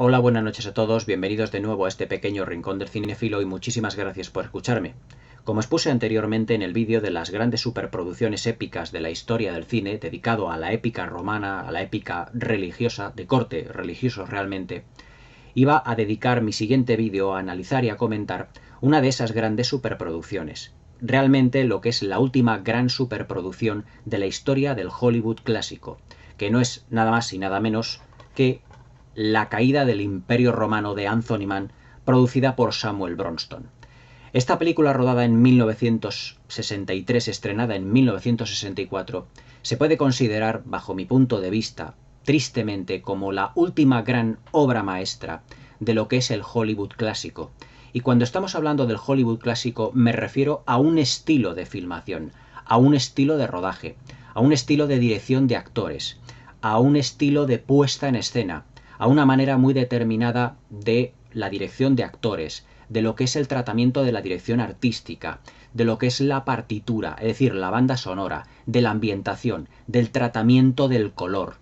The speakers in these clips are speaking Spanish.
Hola, buenas noches a todos, bienvenidos de nuevo a este pequeño rincón del cinéfilo y muchísimas gracias por escucharme. Como expuse anteriormente en el vídeo de las grandes superproducciones épicas de la historia del cine, dedicado a la épica romana, a la épica religiosa, de corte religioso realmente, iba a dedicar mi siguiente vídeo a analizar y a comentar una de esas grandes superproducciones. Realmente lo que es la última gran superproducción de la historia del Hollywood clásico, que no es nada más y nada menos que La caída del Imperio Romano de Anthony Mann, producida por Samuel Bronston. Esta película, rodada en 1963, estrenada en 1964, se puede considerar, bajo mi punto de vista, tristemente, como la última gran obra maestra de lo que es el Hollywood clásico. Y cuando estamos hablando del Hollywood clásico me refiero a un estilo de filmación, a un estilo de rodaje, a un estilo de dirección de actores, a un estilo de puesta en escena, a una manera muy determinada de la dirección de actores, de lo que es el tratamiento de la dirección artística, de lo que es la partitura, es decir, la banda sonora, de la ambientación, del tratamiento del color,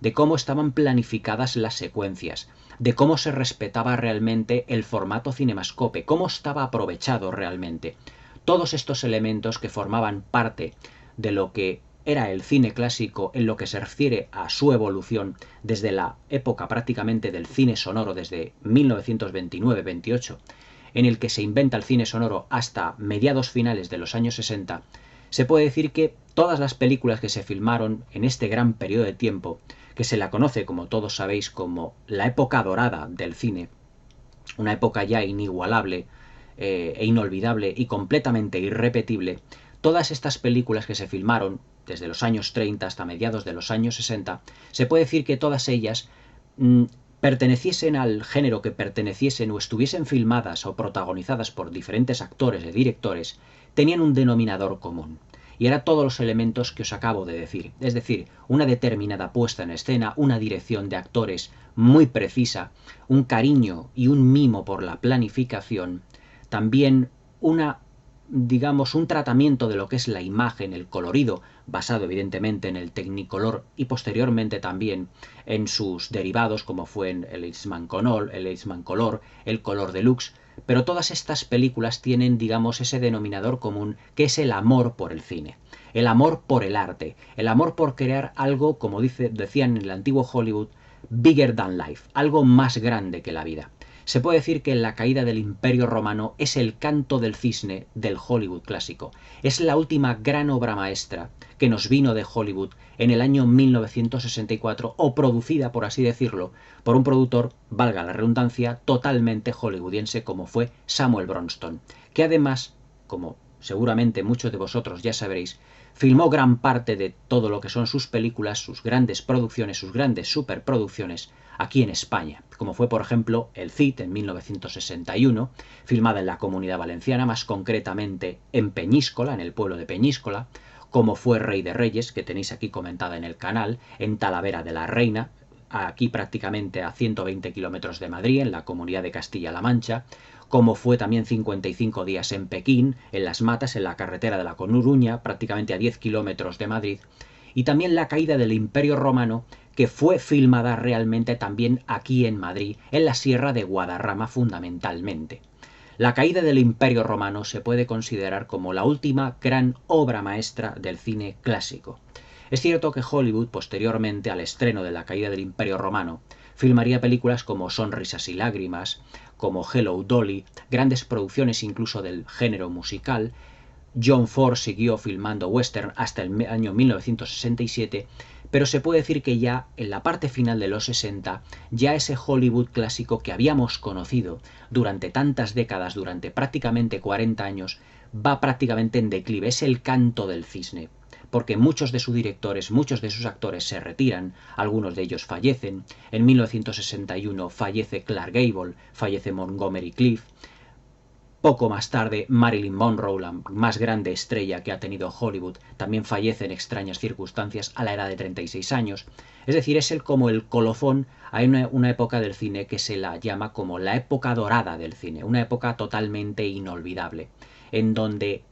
de cómo estaban planificadas las secuencias, de cómo se respetaba realmente el formato cinemascope, cómo estaba aprovechado realmente. Todos estos elementos que formaban parte de lo que era el cine clásico en lo que se refiere a su evolución desde la época prácticamente del cine sonoro, desde 1929-28, en el que se inventa el cine sonoro hasta mediados finales de los años 60, se puede decir que todas las películas que se filmaron en este gran periodo de tiempo, que se la conoce, como todos sabéis, como la época dorada del cine, una época ya inigualable e inolvidable y completamente irrepetible, todas estas películas que se filmaron desde los años 30 hasta mediados de los años 60, se puede decir que todas ellas perteneciesen al género que perteneciesen o estuviesen filmadas o protagonizadas por diferentes actores y directores, tenían un denominador común. Y era todos los elementos que os acabo de decir. Es decir, una determinada puesta en escena, una dirección de actores muy precisa, un cariño y un mimo por la planificación, también un tratamiento de lo que es la imagen, el colorido, basado evidentemente en el Technicolor y posteriormente también en sus derivados, como fue en el Eastman Color, el Color Deluxe. Pero todas estas películas tienen, ese denominador común, que es el amor por el cine, el amor por el arte, el amor por crear algo, como decían en el antiguo Hollywood, bigger than life, algo más grande que la vida. Se puede decir que La caída del Imperio Romano es el canto del cisne del Hollywood clásico. Es la última gran obra maestra que nos vino de Hollywood en el año 1964, o producida, por así decirlo, por un productor, valga la redundancia, totalmente hollywoodiense como fue Samuel Bronston, que además, como seguramente muchos de vosotros ya sabréis, filmó gran parte de todo lo que son sus películas, sus grandes producciones, sus grandes superproducciones, aquí en España, como fue por ejemplo El Cid en 1961, filmada en la Comunidad Valenciana, más concretamente en Peñíscola, en el pueblo de Peñíscola, como fue Rey de Reyes, que tenéis aquí comentada en el canal, en Talavera de la Reina, aquí prácticamente a 120 kilómetros de Madrid, en la Comunidad de Castilla-La Mancha, como fue también 55 días en Pekín, en Las Matas, en la carretera de La Coruña, prácticamente a 10 kilómetros de Madrid, y también La caída del Imperio Romano, que fue filmada realmente también aquí en Madrid, en la Sierra de Guadarrama fundamentalmente. La caída del Imperio Romano se puede considerar como la última gran obra maestra del cine clásico. Es cierto que Hollywood, posteriormente al estreno de La caída del Imperio Romano, filmaría películas como Sonrisas y lágrimas, como Hello Dolly, grandes producciones incluso del género musical. John Ford siguió filmando western hasta el año 1967, pero se puede decir que ya en la parte final de los 60, ya ese Hollywood clásico que habíamos conocido durante tantas décadas, durante prácticamente 40 años, va prácticamente en declive. Es el canto del cisne, porque muchos de sus directores, muchos de sus actores se retiran, algunos de ellos fallecen. En 1961 fallece Clark Gable, fallece Montgomery Clift. Poco más tarde, Marilyn Monroe, la más grande estrella que ha tenido Hollywood, también fallece en extrañas circunstancias a la edad de 36 años. Es decir, es como el colofón a una época del cine que se la llama como la época dorada del cine, una época totalmente inolvidable, en donde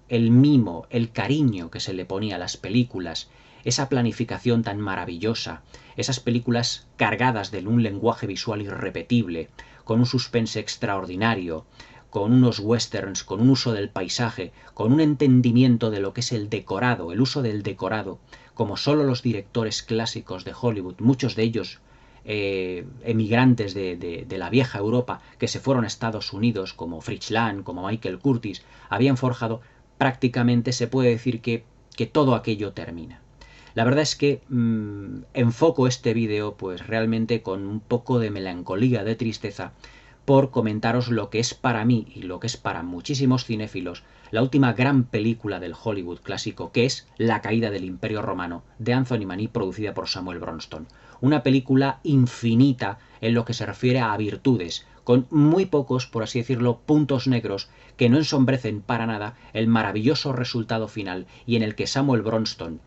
el mimo, el cariño que se le ponía a las películas, esa planificación tan maravillosa, esas películas cargadas de un lenguaje visual irrepetible, con un suspense extraordinario, con unos westerns, con un uso del paisaje, con un entendimiento de lo que es el decorado, el uso del decorado, como solo los directores clásicos de Hollywood, muchos de ellos emigrantes de la vieja Europa que se fueron a Estados Unidos, como Fritz Lang, como Michael Curtis, habían forjado, prácticamente se puede decir que todo aquello termina. La verdad es que enfoco este vídeo pues realmente con un poco de melancolía, de tristeza, por comentaros lo que es para mí y lo que es para muchísimos cinéfilos la última gran película del Hollywood clásico, que es La caída del Imperio Romano, de Anthony Mann, producida por Samuel Bronston. Una película infinita en lo que se refiere a virtudes, con muy pocos, por así decirlo, puntos negros que no ensombrecen para nada el maravilloso resultado final, y en el que Samuel Bronston,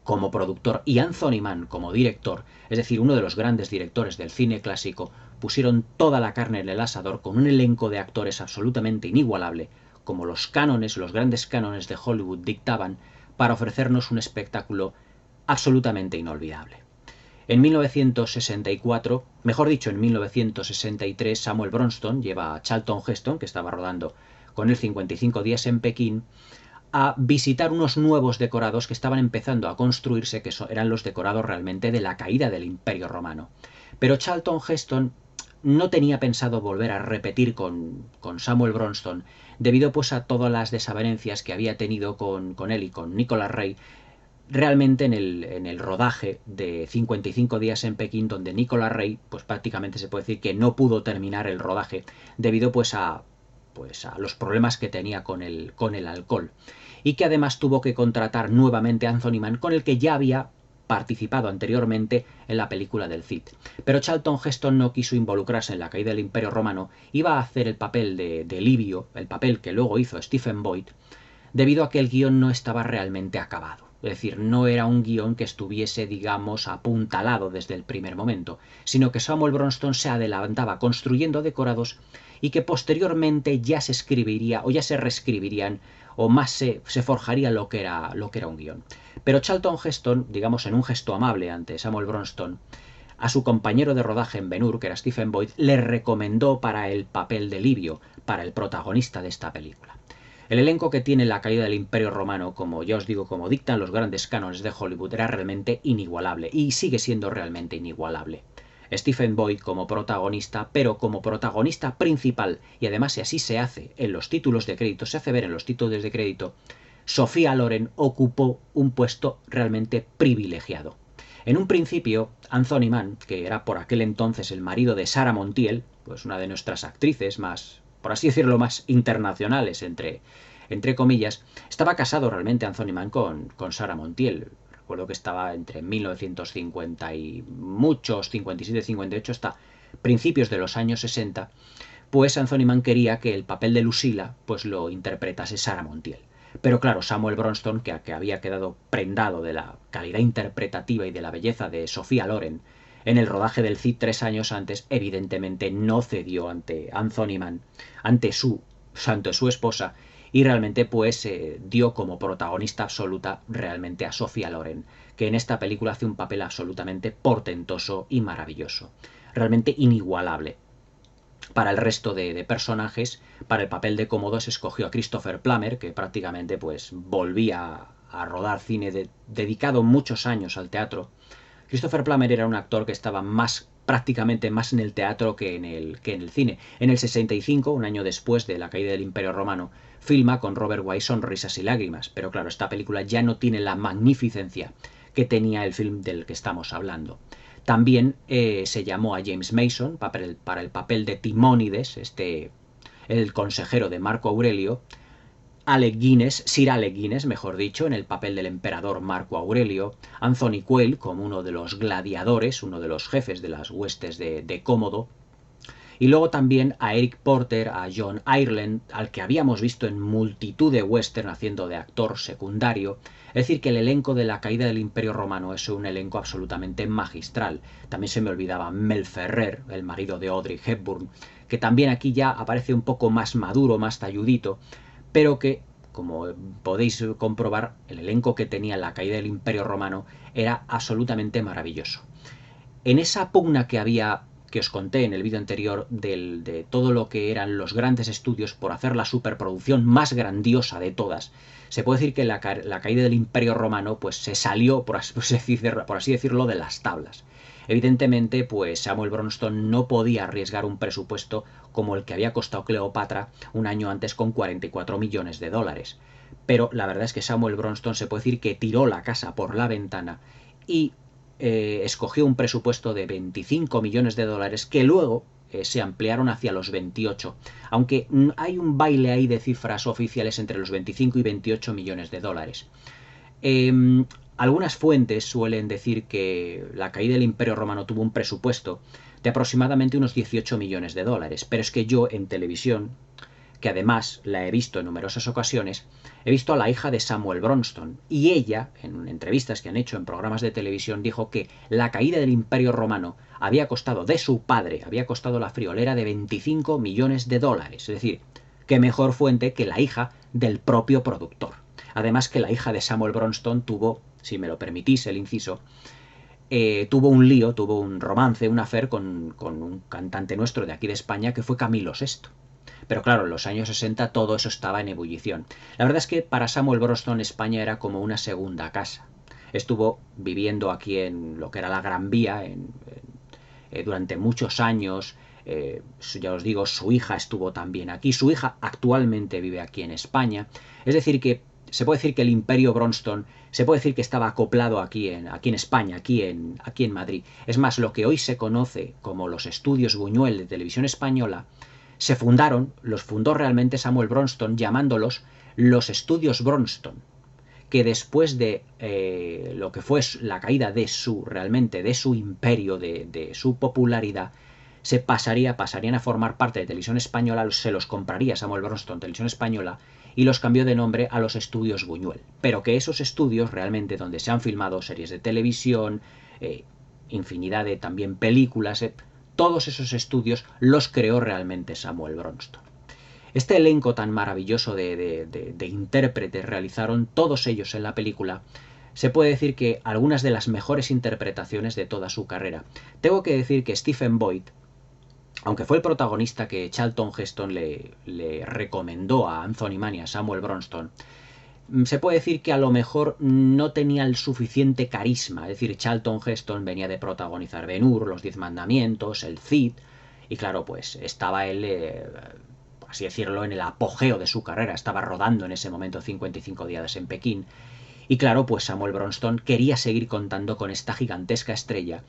como productor, y Anthony Mann como director, es decir, uno de los grandes directores del cine clásico, pusieron toda la carne en el asador con un elenco de actores absolutamente inigualable, como los cánones, los grandes cánones de Hollywood dictaban, para ofrecernos un espectáculo absolutamente inolvidable. En 1964, mejor dicho, en 1963, Samuel Bronston lleva a Charlton Heston, que estaba rodando con él 55 días en Pekín, a visitar unos nuevos decorados que estaban empezando a construirse, que eran los decorados realmente de la caída del Imperio Romano. Pero Charlton Heston no tenía pensado volver a repetir con Samuel Bronston, debido pues a todas las desavenencias que había tenido con él y con Nicholas Ray, realmente en el rodaje de 55 días en Pekín, donde Nicholas Ray pues prácticamente se puede decir que no pudo terminar el rodaje debido pues a los problemas que tenía con el alcohol, y que además tuvo que contratar nuevamente a Anthony Mann, con el que ya había participado anteriormente en la película del Cid. Pero Charlton Heston no quiso involucrarse en la caída del Imperio Romano, iba a hacer el papel de Livio, el papel que luego hizo Stephen Boyd, debido a que el guión no estaba realmente acabado. Es decir, no era un guión que estuviese, digamos, apuntalado desde el primer momento, sino que Samuel Bronston se adelantaba construyendo decorados y que posteriormente ya se escribiría o ya se reescribirían o más se forjaría lo que era un guión. Pero Charlton Heston, digamos en un gesto amable ante Samuel Bronston, a su compañero de rodaje en Ben-Hur, que era Stephen Boyd, le recomendó para el papel de Livio, para el protagonista de esta película. El elenco que tiene la caída del Imperio Romano, como ya os digo, como dictan los grandes cánones de Hollywood, era realmente inigualable y sigue siendo realmente inigualable. Stephen Boyd como protagonista, pero como protagonista principal, y además si así se hace en los títulos de crédito, se hace ver en los títulos de crédito, Sophia Loren ocupó un puesto realmente privilegiado. En un principio, Anthony Mann, que era por aquel entonces el marido de Sarah Montiel, pues una de nuestras actrices más, por así decirlo, más internacionales, entre comillas, estaba casado realmente Anthony Mann con Sarah Montiel. Recuerdo que estaba entre 1950 y muchos, 57, 58, hasta principios de los años 60, pues Anthony Mann quería que el papel de Lucilla pues lo interpretase Sarah Montiel. Pero claro, Samuel Bronston, que había quedado prendado de la calidad interpretativa y de la belleza de Sophia Loren en el rodaje del Cid 3 años antes, evidentemente no cedió ante Anthony Mann, ante su esposa, y realmente pues dio como protagonista absoluta realmente a Sophia Loren, que en esta película hace un papel absolutamente portentoso y maravilloso, realmente inigualable. Para el resto de personajes, para el papel de Cómodo se escogió a Christopher Plummer, que prácticamente pues volvía a rodar cine dedicado muchos años al teatro. Christopher Plummer era un actor que estaba prácticamente más en el teatro que en el cine. En el 65, un año después de la caída del Imperio Romano, filma con Robert Wise Sonrisas y Lágrimas, pero claro, esta película ya no tiene la magnificencia que tenía el film del que estamos hablando. También se llamó a James Mason para el papel de Timónides, el consejero de Marco Aurelio, Sir Alec Guinness, mejor dicho, en el papel del emperador Marco Aurelio, Anthony Quayle como uno de los gladiadores, uno de los jefes de las huestes de Cómodo, y luego también a Eric Porter, a John Ireland, al que habíamos visto en multitud de western haciendo de actor secundario. Es decir, que el elenco de la caída del Imperio Romano es un elenco absolutamente magistral. También se me olvidaba Mel Ferrer, el marido de Audrey Hepburn, que también aquí ya aparece un poco más maduro, más talludito, pero que como podéis comprobar, el elenco que tenía La caída del Imperio Romano era absolutamente maravilloso. En esa pugna que había, que os conté en el vídeo anterior, de todo lo que eran los grandes estudios por hacer la superproducción más grandiosa de todas, se puede decir que la caída del Imperio Romano pues se salió, por así decirlo, de las tablas. Evidentemente, pues Samuel Bronston no podía arriesgar un presupuesto como el que había costado Cleopatra un año antes con 44 millones de dólares. Pero la verdad es que Samuel Bronston se puede decir que tiró la casa por la ventana y escogió un presupuesto de 25 millones de dólares que luego se ampliaron hacia los 28, aunque hay un baile ahí de cifras oficiales entre los 25 y 28 millones de dólares. Algunas fuentes suelen decir que la caída del Imperio Romano tuvo un presupuesto de aproximadamente unos 18 millones de dólares, pero es que yo en televisión, que además la he visto en numerosas ocasiones, he visto a la hija de Samuel Bronston, y ella, en entrevistas que han hecho en programas de televisión, dijo que la caída del Imperio Romano había costado, de su padre, había costado la friolera de 25 millones de dólares. Es decir, qué mejor fuente que la hija del propio productor. Además que la hija de Samuel Bronston tuvo, si me lo permitís el inciso, tuvo un lío, tuvo un romance, un affair con un cantante nuestro de aquí de España que fue Camilo VI. Pero claro, en los años 60 todo eso estaba en ebullición. La verdad es que para Samuel Bronston España era como una segunda casa. Estuvo viviendo aquí en lo que era la Gran Vía durante muchos años. Ya os digo, su hija estuvo también aquí. Su hija actualmente vive aquí en España. Es decir que se puede decir que el Imperio Bronston se puede decir que estaba acoplado aquí en España, aquí en Madrid. Es más, lo que hoy se conoce como los estudios Buñuel de Televisión Española los fundó realmente Samuel Bronston, llamándolos los estudios Bronston, que después de lo que fue la caída de su imperio, de su popularidad, pasarían a formar parte de Televisión Española, se los compraría Samuel Bronston, Televisión Española, y los cambió de nombre a los estudios Buñuel. Pero que esos estudios realmente donde se han filmado series de televisión, infinidad de también películas, todos esos estudios los creó realmente Samuel Bronston. Este elenco tan maravilloso de intérpretes realizaron todos ellos en la película. Se puede decir que algunas de las mejores interpretaciones de toda su carrera. Tengo que decir que Stephen Boyd, aunque fue el protagonista que Charlton Heston le recomendó a Anthony Mann y a Samuel Bronston, se puede decir que a lo mejor no tenía el suficiente carisma. Es decir, Charlton Heston venía de protagonizar Ben-Hur, Los 10 Mandamientos, El Cid, y claro, pues estaba él, por así decirlo, en el apogeo de su carrera, estaba rodando en ese momento 55 días en Pekín, y claro, pues Samuel Bronston quería seguir contando con esta gigantesca estrella,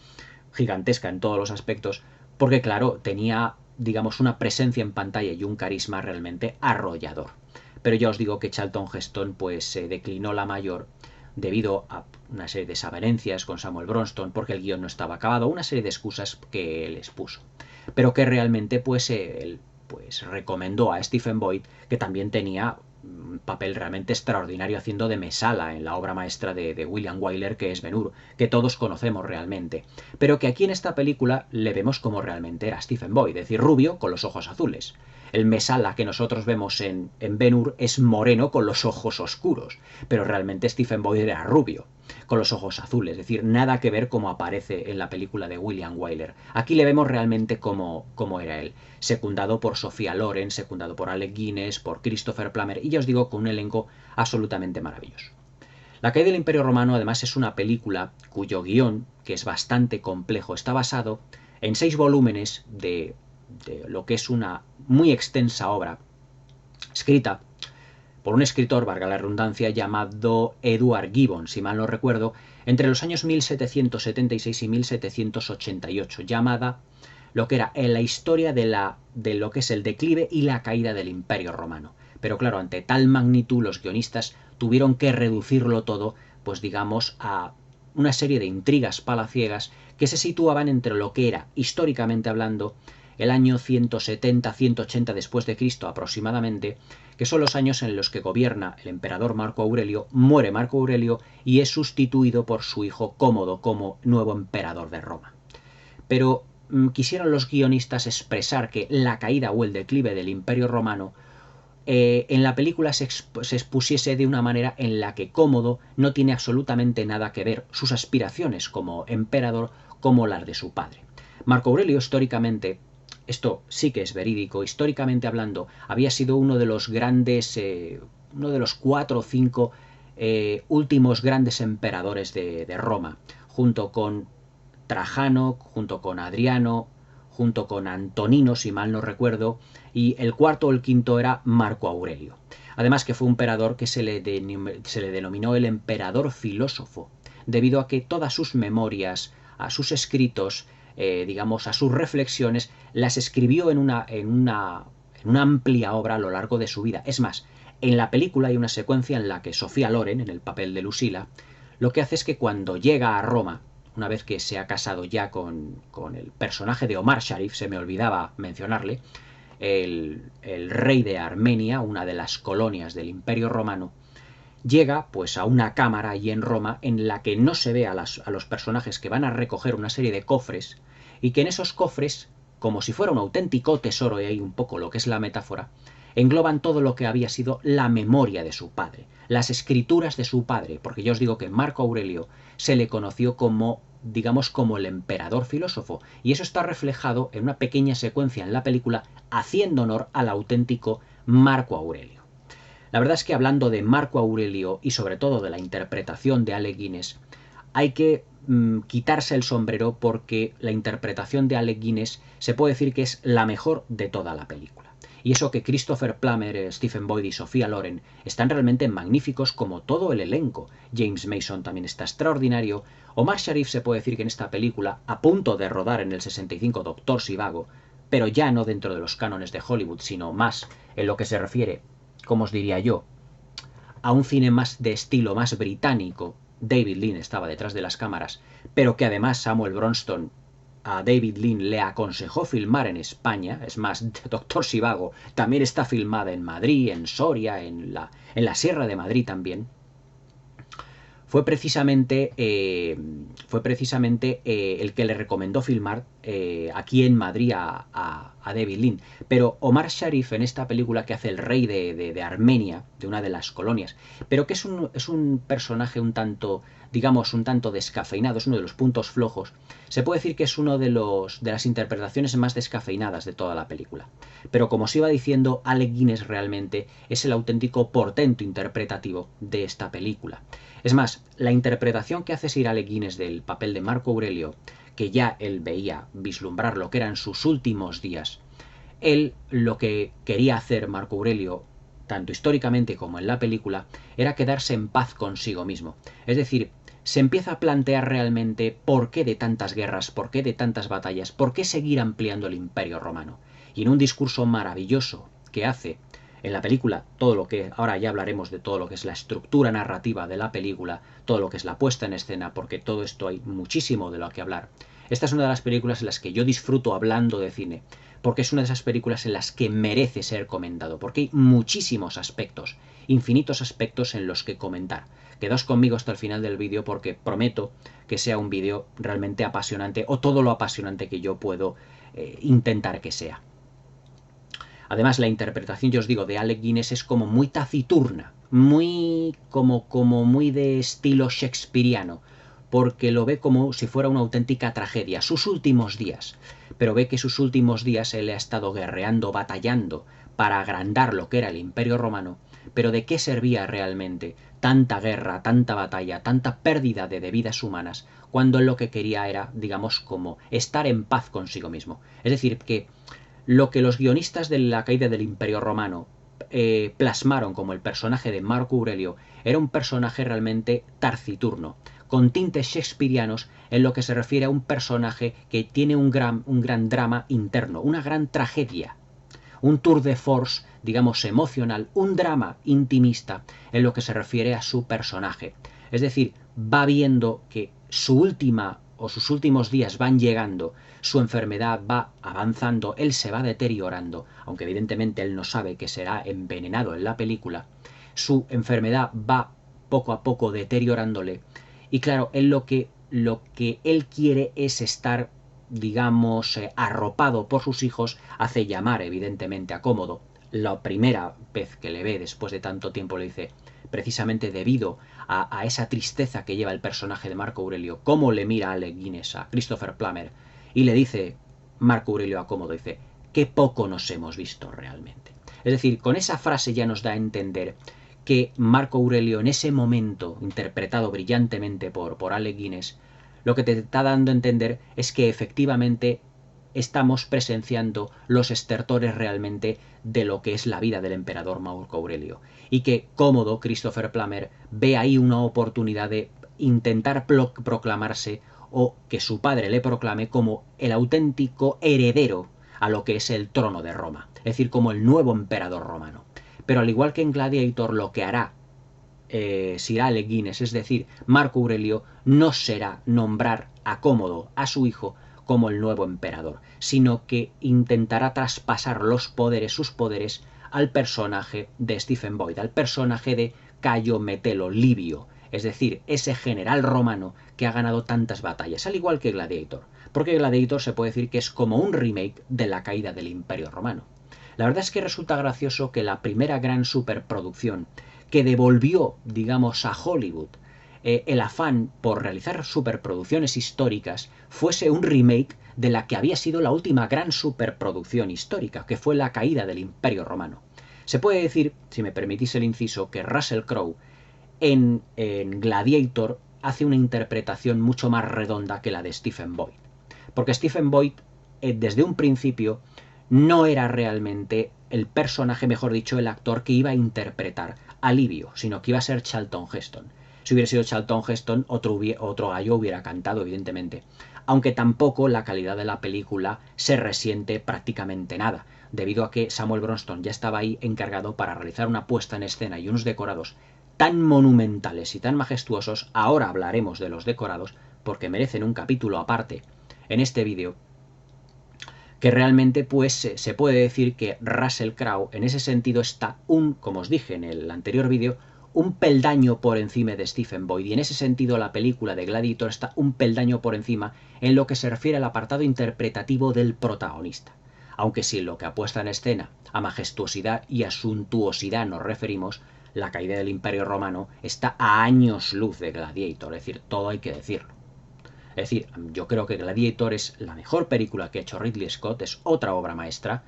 gigantesca en todos los aspectos, porque claro, tenía, digamos, una presencia en pantalla y un carisma realmente arrollador. Pero ya os digo que Charlton Heston pues se declinó la mayor debido a una serie de desavenencias con Samuel Bronston, porque el guión no estaba acabado, una serie de excusas que él expuso. Pero que realmente pues él pues recomendó a Stephen Boyd, que también tenía un papel realmente extraordinario haciendo de Mesala en la obra maestra de William Wyler, que es Ben-Hur, que todos conocemos realmente, pero que aquí en esta película le vemos como realmente era Stephen Boyd, es decir, rubio con los ojos azules. El Mesala que nosotros vemos en Ben-Hur es moreno con los ojos oscuros, pero realmente Stephen Boyd era rubio, con los ojos azules, es decir, nada que ver como aparece en la película de William Wyler. Aquí le vemos realmente como era él, secundado por Sofía Loren, secundado por Alec Guinness, por Christopher Plummer, y ya os digo, con un elenco absolutamente maravilloso. La caída del Imperio Romano además es una película cuyo guión, que es bastante complejo, está basado en 6 volúmenes de lo que es una muy extensa obra escrita por un escritor, valga la redundancia, llamado Edward Gibbon, si mal no recuerdo, entre los años 1776 y 1788, llamada lo que era la historia de lo que es el declive y la caída del Imperio Romano. Pero claro, ante tal magnitud los guionistas tuvieron que reducirlo todo, pues digamos, a una serie de intrigas palaciegas que se situaban entre lo que era, históricamente hablando, el año 170-180 después de Cristo aproximadamente, que son los años en los que gobierna el emperador Marco Aurelio, muere Marco Aurelio y es sustituido por su hijo Cómodo como nuevo emperador de Roma. Pero quisieron los guionistas expresar que la caída o el declive del Imperio Romano en la película se expusiese de una manera en la que Cómodo no tiene absolutamente nada que ver sus aspiraciones como emperador como las de su padre. Marco Aurelio, históricamente, esto sí que es verídico, históricamente hablando, había sido uno de los grandes, uno de los 4 o 5 últimos grandes emperadores de Roma, junto con Trajano, junto con Adriano, junto con Antonino, si mal no recuerdo, y el cuarto o el quinto era Marco Aurelio. Además que fue un emperador que se le denominó el emperador filósofo, debido a que todas sus memorias, a sus escritos, digamos, a sus reflexiones, las escribió en una amplia obra a lo largo de su vida. Es más, en la película hay una secuencia en la que Sofía Loren, en el papel de Lucila, lo que hace es que cuando llega a Roma, una vez que se ha casado ya con el personaje de Omar Sharif, se me olvidaba mencionarle, el rey de Armenia, una de las colonias del Imperio Romano, llega pues a una cámara allí en Roma en la que no se ve a los personajes que van a recoger una serie de cofres y que en esos cofres, como si fuera un auténtico tesoro, y ahí un poco lo que es la metáfora, engloban todo lo que había sido la memoria de su padre, las escrituras de su padre, porque yo os digo que Marco Aurelio se le conoció como, digamos, como el emperador filósofo, y eso está reflejado en una pequeña secuencia en la película haciendo honor al auténtico Marco Aurelio. La verdad es que hablando de Marco Aurelio y sobre todo de la interpretación de Alec Guinness, hay que quitarse el sombrero porque la interpretación de Alec Guinness se puede decir que es la mejor de toda la película. Y eso que Christopher Plummer, Stephen Boyd y Sofía Loren están realmente magníficos como todo el elenco. James Mason también está extraordinario. Omar Sharif se puede decir que en esta película, a punto de rodar en el 65 Doctor Zhivago, pero ya no dentro de los cánones de Hollywood, sino más en lo que se refiere, como os diría yo, a un cine más de estilo más británico. David Lean estaba detrás de las cámaras, pero que además Samuel Bronston a David Lean le aconsejó filmar en España. Es más, Doctor Zhivago también está filmada en Madrid, en Soria, en la Sierra de Madrid también. Fue precisamente el que le recomendó filmar aquí en Madrid a David Lean. Pero Omar Sharif, en esta película que hace el rey de Armenia, de una de las colonias, pero que es un personaje un tanto, digamos, un tanto descafeinado, es uno de los puntos flojos, se puede decir que es uno de las interpretaciones más descafeinadas de toda la película. Pero como os iba diciendo, Alec Guinness realmente es el auténtico portento interpretativo de esta película. Es más, la interpretación que hace Sir Alec Guinness del papel de Marco Aurelio, que ya él veía vislumbrar lo que eran sus últimos días, él lo que quería hacer Marco Aurelio, tanto históricamente como en la película, era quedarse en paz consigo mismo. Es decir, se empieza a plantear realmente por qué de tantas guerras, por qué de tantas batallas, por qué seguir ampliando el Imperio Romano. Y en un discurso maravilloso que hace en la película, todo lo que, ahora ya hablaremos de todo lo que es la estructura narrativa de la película, todo lo que es la puesta en escena, porque todo esto hay muchísimo de lo que hablar. Esta es una de las películas en las que yo disfruto hablando de cine, porque es una de esas películas en las que merece ser comentado, porque hay muchísimos aspectos, infinitos aspectos en los que comentar. Quedaos conmigo hasta el final del vídeo porque prometo que sea un vídeo realmente apasionante, o todo lo apasionante que yo puedo intentar que sea. Además, la interpretación, yo os digo, de Alec Guinness es como muy taciturna, muy como muy de estilo shakespeariano, porque lo ve como si fuera una auténtica tragedia, sus últimos días. Pero ve que sus últimos días él ha estado guerreando, batallando para agrandar lo que era el Imperio Romano, pero ¿de qué servía realmente tanta guerra, tanta batalla, tanta pérdida de vidas humanas, cuando él lo que quería era, digamos, como estar en paz consigo mismo? Es decir, que lo que los guionistas de la caída del Imperio Romano plasmaron como el personaje de Marco Aurelio era un personaje realmente taciturno, con tintes shakespearianos en lo que se refiere a un personaje que tiene un gran drama interno, una gran tragedia, un tour de force, digamos, emocional, un drama intimista en lo que se refiere a su personaje. Es decir, va viendo que su última o sus últimos días van llegando, su enfermedad va avanzando, él se va deteriorando, aunque evidentemente él no sabe que será envenenado en la película, su enfermedad va poco a poco deteriorándole, y claro, él lo que él quiere es estar, digamos, arropado por sus hijos, hace llamar evidentemente a Cómodo, la primera vez que le ve después de tanto tiempo le dice, precisamente debido a esa tristeza que lleva el personaje de Marco Aurelio, cómo le mira a Alec Guinness, a Christopher Plummer, y le dice Marco Aurelio a Cómodo, dice, qué poco nos hemos visto realmente. Es decir, con esa frase ya nos da a entender que Marco Aurelio en ese momento, interpretado brillantemente por Alec Guinness, lo que te está dando a entender es que efectivamente estamos presenciando los estertores realmente de lo que es la vida del emperador Marco Aurelio. Y que Cómodo, Christopher Plummer, ve ahí una oportunidad de intentar proclamarse o que su padre le proclame como el auténtico heredero a lo que es el trono de Roma, es decir, como el nuevo emperador romano. Pero al igual que en Gladiator, lo que hará Sir Alec Guinness, es decir, Marco Aurelio, no será nombrar a Cómodo, a su hijo, como el nuevo emperador, sino que intentará traspasar los poderes, sus poderes, al personaje de Stephen Boyd, al personaje de Cayo Metelo Livio, es decir, ese general romano que ha ganado tantas batallas, al igual que Gladiator, porque Gladiator se puede decir que es como un remake de la caída del Imperio Romano. La verdad es que resulta gracioso que la primera gran superproducción que devolvió, digamos, a Hollywood el afán por realizar superproducciones históricas fuese un remake de la que había sido la última gran superproducción histórica, que fue la caída del Imperio Romano. Se puede decir, si me permitís el inciso, que Russell Crowe en Gladiator hace una interpretación mucho más redonda que la de Stephen Boyd. Porque Stephen Boyd, desde un principio, no era realmente el personaje, mejor dicho, el actor que iba a interpretar a Livio, sino que iba a ser Charlton Heston. Si hubiera sido Charlton Heston, otro gallo hubiera cantado, evidentemente. Aunque tampoco la calidad de la película se resiente prácticamente nada, debido a que Samuel Bronston ya estaba ahí encargado para realizar una puesta en escena y unos decorados tan monumentales y tan majestuosos. Ahora hablaremos de los decorados, porque merecen un capítulo aparte en este vídeo, que realmente pues se puede decir que Russell Crowe en ese sentido está como os dije en el anterior vídeo, un peldaño por encima de Stephen Boyd, y en ese sentido la película de Gladiator está un peldaño por encima en lo que se refiere al apartado interpretativo del protagonista. Aunque si en lo que apuesta en escena a majestuosidad y a suntuosidad nos referimos, la caída del Imperio Romano está a años luz de Gladiator, es decir, todo hay que decirlo. Es decir, yo creo que Gladiator es la mejor película que ha hecho Ridley Scott, es otra obra maestra,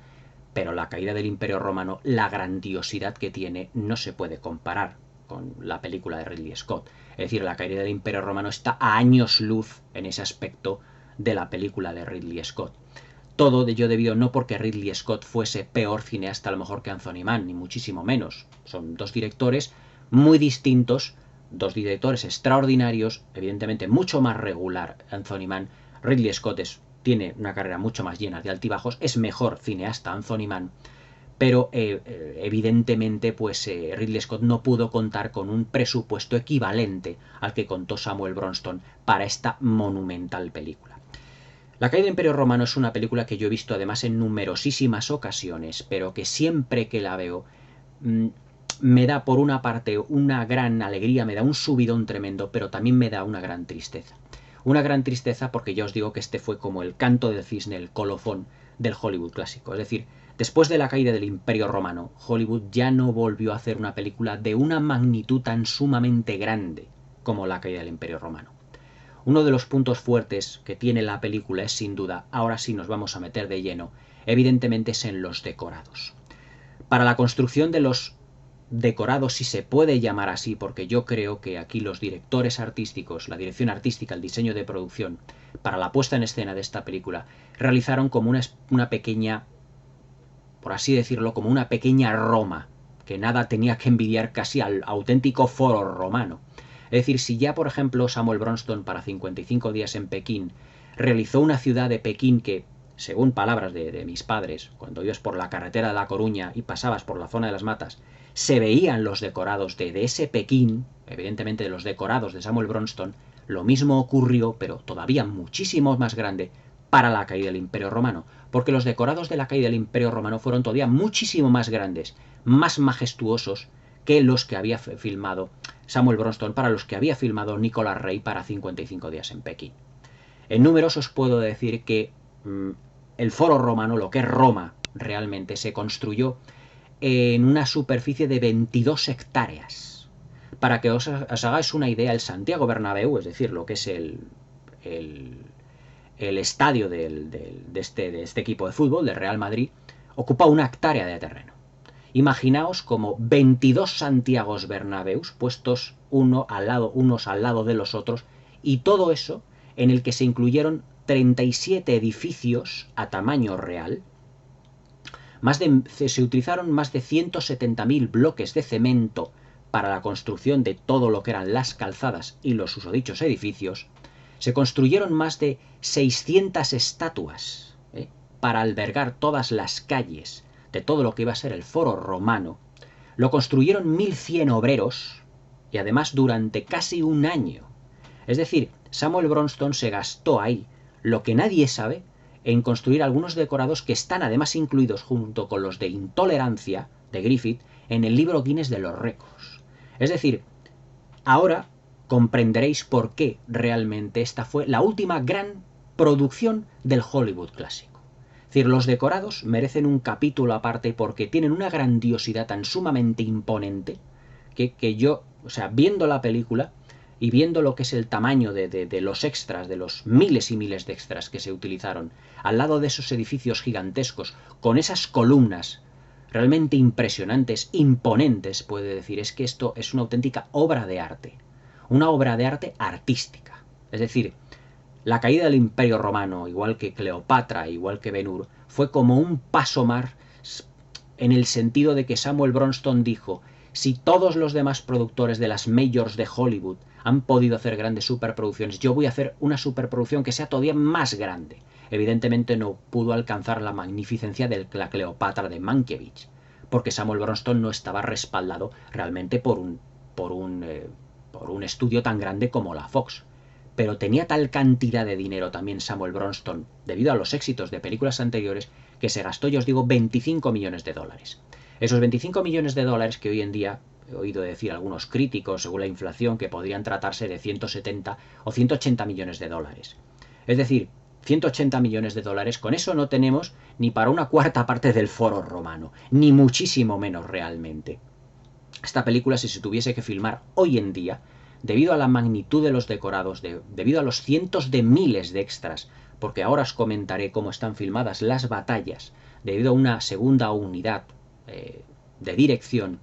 pero la caída del Imperio Romano, la grandiosidad que tiene, no se puede comparar con la película de Ridley Scott. Es decir, la caída del Imperio Romano está a años luz en ese aspecto de la película de Ridley Scott. Todo de ello debido no porque Ridley Scott fuese peor cineasta a lo mejor que Anthony Mann, ni muchísimo menos. Son dos directores muy distintos, dos directores extraordinarios, evidentemente mucho más regular Anthony Mann. Ridley Scott tiene una carrera mucho más llena de altibajos, es mejor cineasta Anthony Mann, pero evidentemente pues Ridley Scott no pudo contar con un presupuesto equivalente al que contó Samuel Bronston para esta monumental película. La caída del Imperio Romano es una película que yo he visto además en numerosísimas ocasiones, pero que siempre que la veo me da por una parte una gran alegría, me da un subidón tremendo, pero también me da una gran tristeza. Una gran tristeza porque ya os digo que este fue como el canto del cisne, el colofón del Hollywood clásico. Es decir, después de la caída del Imperio Romano, Hollywood ya no volvió a hacer una película de una magnitud tan sumamente grande como la caída del Imperio Romano. Uno de los puntos fuertes que tiene la película es sin duda, ahora sí nos vamos a meter de lleno, evidentemente es en los decorados. Para la construcción de los decorados, si se puede llamar así, porque yo creo que aquí los directores artísticos, la dirección artística, el diseño de producción, para la puesta en escena de esta película, realizaron como una pequeña, por así decirlo, como una pequeña Roma, que nada tenía que envidiar casi al auténtico foro romano. Es decir, si ya por ejemplo Samuel Bronston para 55 días en Pekín realizó una ciudad de Pekín que, según palabras de mis padres, cuando ibas por la carretera de La Coruña y pasabas por la zona de las Matas, se veían los decorados de ese Pekín, evidentemente de los decorados de Samuel Bronston, lo mismo ocurrió, pero todavía muchísimo más grande, para la caída del Imperio Romano, porque los decorados de la caída del Imperio Romano fueron todavía muchísimo más grandes, más majestuosos que los que había filmado Samuel Bronston, para los que había filmado Nicolas Rey para 55 días en Pekín. En números os puedo decir que el foro romano, lo que es Roma realmente, se construyó en una superficie de 22 hectáreas. Para que os hagáis una idea, el Santiago Bernabéu, es decir, lo que es el estadio de este equipo de fútbol, del Real Madrid, ocupa 1 hectárea de terreno. Imaginaos como 22 Santiagos Bernabéus puestos unos al lado de los otros, y todo eso en el que se incluyeron 37 edificios a tamaño real. Se utilizaron más de 170.000 bloques de cemento para la construcción de todo lo que eran las calzadas y los susodichos edificios. Se construyeron más de 600 estatuas para albergar todas las calles de todo lo que iba a ser el Foro Romano. Lo construyeron 1.100 obreros y además durante casi un año. Es decir, Samuel Bronston se gastó ahí lo que nadie sabe en construir algunos decorados que están además incluidos junto con los de Intolerancia de Griffith en el libro Guinness de los récords. Es decir, ahora comprenderéis por qué realmente esta fue la última gran producción del Hollywood clásico. Es decir, los decorados merecen un capítulo aparte porque tienen una grandiosidad tan sumamente imponente que yo, o sea, viendo la película y viendo lo que es el tamaño de los extras, de los miles y miles de extras que se utilizaron, al lado de esos edificios gigantescos, con esas columnas realmente impresionantes, imponentes, puede decir, es que esto es una auténtica obra de arte, una obra de arte artística. Es decir, la caída del Imperio Romano, igual que Cleopatra, igual que Ben-Hur, fue como un paso más en el sentido de que Samuel Bronston dijo: si todos los demás productores de las majors de Hollywood han podido hacer grandes superproducciones, yo voy a hacer una superproducción que sea todavía más grande. Evidentemente no pudo alcanzar la magnificencia de la Cleopatra de Mankiewicz, porque Samuel Bronston no estaba respaldado realmente por un estudio tan grande como la Fox. Pero tenía tal cantidad de dinero también Samuel Bronston, debido a los éxitos de películas anteriores, que se gastó, yo os digo, 25 millones de dólares. Esos 25 millones de dólares que hoy en día he oído decir algunos críticos, según la inflación, que podrían tratarse de 170 o 180 millones de dólares. Es decir, 180 millones de dólares, con eso no tenemos ni para una cuarta parte del Foro Romano, ni muchísimo menos realmente. Esta película, si se tuviese que filmar hoy en día, debido a la magnitud de los decorados, debido a los cientos de miles de extras, porque ahora os comentaré cómo están filmadas las batallas, debido a una segunda unidad de dirección,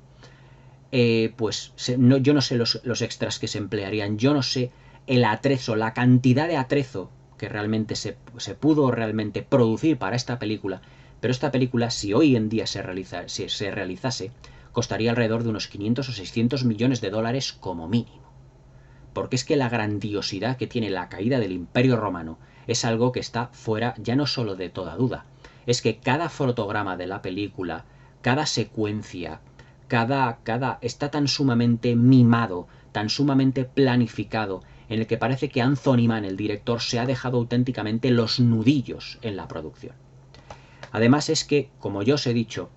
yo no sé los extras que se emplearían, yo no sé el atrezo, la cantidad de atrezo que realmente se pudo realmente producir para esta película, pero esta película, si hoy en día se realizase, costaría alrededor de unos 500 o 600 millones de dólares como mínimo. Porque es que la grandiosidad que tiene la caída del Imperio Romano es algo que está fuera ya no solo de toda duda, es que cada fotograma de la película, cada secuencia, está tan sumamente mimado, tan sumamente planificado, en el que parece que Anthony Mann, el director, se ha dejado auténticamente los nudillos en la producción. Además es que, como yo os he dicho,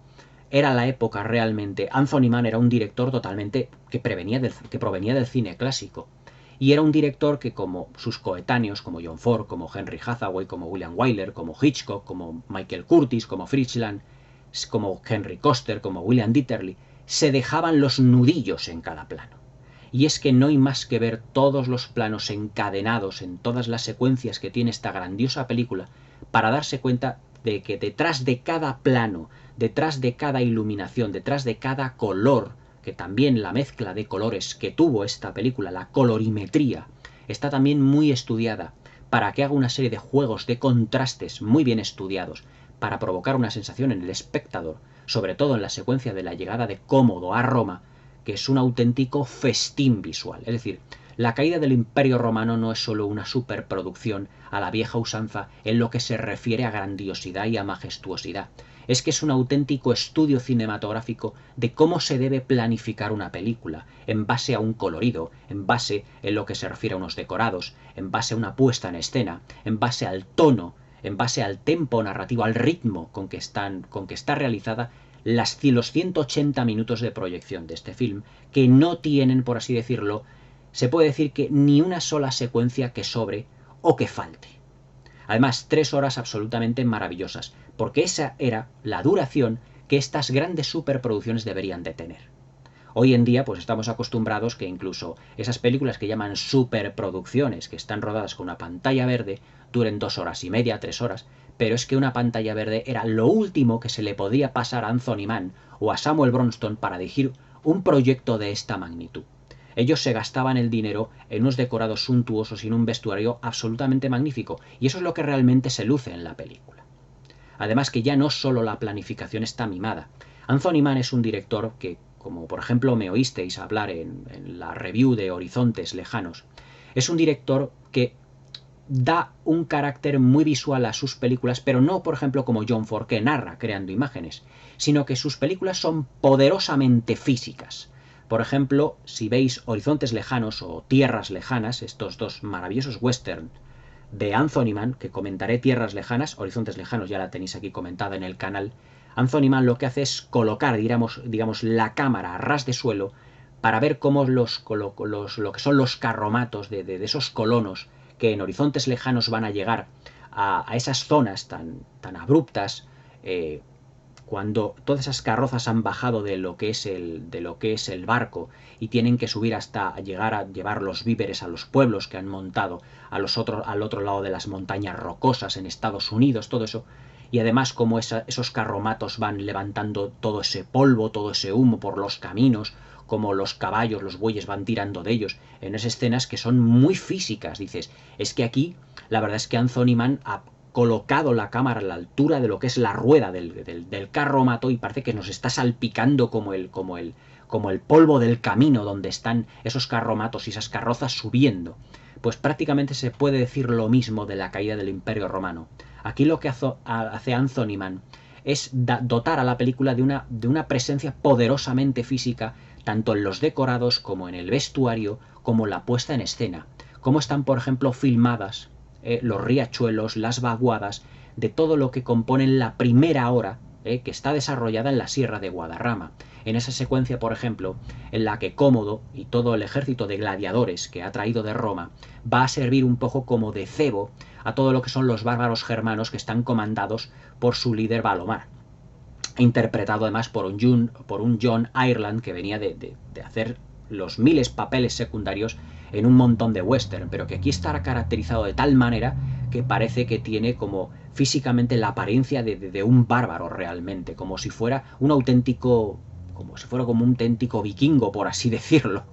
era la época realmente. Anthony Mann era un director totalmente que provenía del cine clásico. Y era un director que, como sus coetáneos, como John Ford, como Henry Hathaway, como William Wyler, como Hitchcock, como Michael Curtis, como Fritz Lang, como Henry Koster, como William Dieterle, se dejaban los nudillos en cada plano. Y es que no hay más que ver todos los planos encadenados en todas las secuencias que tiene esta grandiosa película para darse cuenta de que detrás de cada plano, detrás de cada iluminación, detrás de cada color, que también la mezcla de colores que tuvo esta película, la colorimetría, está también muy estudiada para que haga una serie de juegos de contrastes muy bien estudiados para provocar una sensación en el espectador, sobre todo en la secuencia de la llegada de Cómodo a Roma, que es un auténtico festín visual. Es decir, la caída del Imperio Romano no es solo una superproducción a la vieja usanza en lo que se refiere a grandiosidad y a majestuosidad. Es que es un auténtico estudio cinematográfico de cómo se debe planificar una película, en base a un colorido, en base en lo que se refiere a unos decorados, en base a una puesta en escena, en base al tono, en base al tempo narrativo, al ritmo con que está realizada los 180 minutos de proyección de este film, que no tienen, por así decirlo, se puede decir que ni una sola secuencia que sobre o que falte. Además, 3 horas absolutamente maravillosas, porque esa era la duración que estas grandes superproducciones deberían de tener. Hoy en día pues estamos acostumbrados que incluso esas películas que llaman superproducciones, que están rodadas con una pantalla verde, duren 2 horas y media, 3 horas, pero es que una pantalla verde era lo último que se le podía pasar a Anthony Mann o a Samuel Bronston para dirigir un proyecto de esta magnitud. Ellos se gastaban el dinero en unos decorados suntuosos y en un vestuario absolutamente magnífico, y eso es lo que realmente se luce en la película. Además que ya no solo la planificación está mimada. Anthony Mann es un director que, como por ejemplo me oísteis hablar en la review de Horizontes Lejanos, es un director que da un carácter muy visual a sus películas, pero no, por ejemplo, como John Ford, que narra creando imágenes, sino que sus películas son poderosamente físicas. Por ejemplo, si veis Horizontes Lejanos o Tierras Lejanas, estos dos maravillosos western de Anthony Mann, que comentaré Tierras Lejanas, Horizontes Lejanos ya la tenéis aquí comentada en el canal. Anthony Mann lo que hace es colocar, digamos la cámara a ras de suelo para ver cómo lo que son los carromatos de esos colonos que en Horizontes Lejanos van a llegar a esas zonas tan abruptas, cuando todas esas carrozas han bajado de lo que es el barco y tienen que subir hasta llegar a llevar los víveres a los pueblos que han montado al otro lado de las montañas rocosas en Estados Unidos, todo eso. Y además como esos carromatos van levantando todo ese polvo, todo ese humo por los caminos, como los caballos, los bueyes van tirando de ellos, en esas escenas que son muy físicas. Dices, es que aquí la verdad es que Anthony Mann ha colocado la cámara a la altura de lo que es la rueda del carromato y parece que nos está salpicando como el polvo del camino donde están esos carromatos y esas carrozas subiendo. Pues prácticamente se puede decir lo mismo de la caída del Imperio Romano. Aquí lo que hace Anthony Mann es dotar a la película de una presencia poderosamente física, tanto en los decorados como en el vestuario, como la puesta en escena. Cómo están, por ejemplo, filmadas los riachuelos, las vaguadas, de todo lo que componen la primera hora que está desarrollada en la Sierra de Guadarrama. En esa secuencia, por ejemplo, en la que Cómodo y todo el ejército de gladiadores que ha traído de Roma va a servir un poco como de cebo a todo lo que son los bárbaros germanos que están comandados por su líder Valomar, interpretado además por un John Ireland que venía de hacer los miles papeles secundarios en un montón de western, pero que aquí está caracterizado de tal manera que parece que tiene como físicamente la apariencia de un bárbaro realmente, como si fuera un auténtico, como un auténtico vikingo, por así decirlo.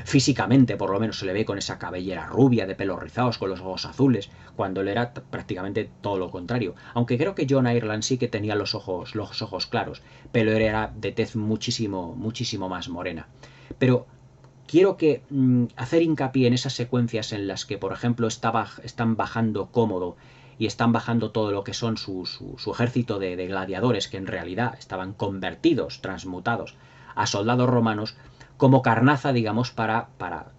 Físicamente, por lo menos, se le ve con esa cabellera rubia, de pelos rizados, con los ojos azules, cuando él era prácticamente todo lo contrario. Aunque creo que John Ireland sí que tenía los ojos claros, pero él era de tez muchísimo más morena. Pero quiero hacer hincapié en esas secuencias en las que, por ejemplo, están bajando Cómodo y están bajando todo lo que son su ejército de gladiadores, que en realidad estaban convertidos, transmutados a soldados romanos, como carnaza, digamos, para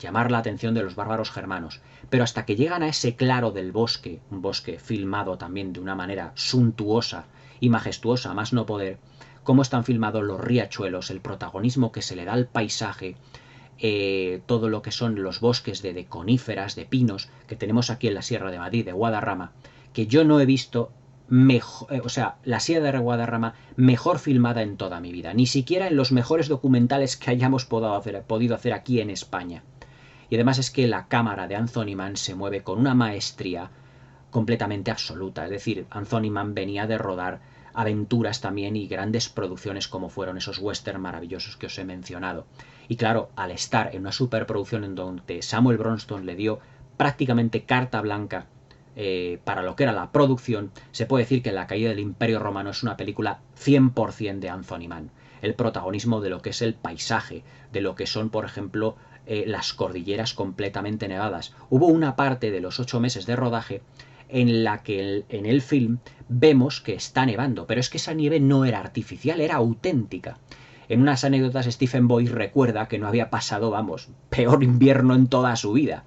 llamar la atención de los bárbaros germanos. Pero hasta que llegan a ese claro del bosque, un bosque filmado también de una manera suntuosa y majestuosa, más no poder, cómo están filmados los riachuelos, el protagonismo que se le da al paisaje, todo lo que son los bosques de coníferas, de pinos, que tenemos aquí en la Sierra de Madrid, de Guadarrama, que yo no he visto mejor, la Sierra de Guadarrama mejor filmada en toda mi vida, ni siquiera en los mejores documentales que hayamos podido hacer aquí en España. Y además es que la cámara de Anthony Mann se mueve con una maestría completamente absoluta. Es decir, Anthony Mann venía de rodar aventuras también y grandes producciones como fueron esos western maravillosos que os he mencionado. Y claro, al estar en una superproducción en donde Samuel Bronston le dio prácticamente carta blanca para lo que era la producción, se puede decir que La caída del Imperio Romano es una película 100% de Anthony Mann. El protagonismo de lo que es el paisaje, de lo que son, por ejemplo, las cordilleras completamente nevadas. Hubo una parte de los 8 meses de rodaje en la que en el film vemos que está nevando, pero es que esa nieve no era artificial, era auténtica. En unas anécdotas Stephen Boyce recuerda que no había pasado, peor invierno en toda su vida,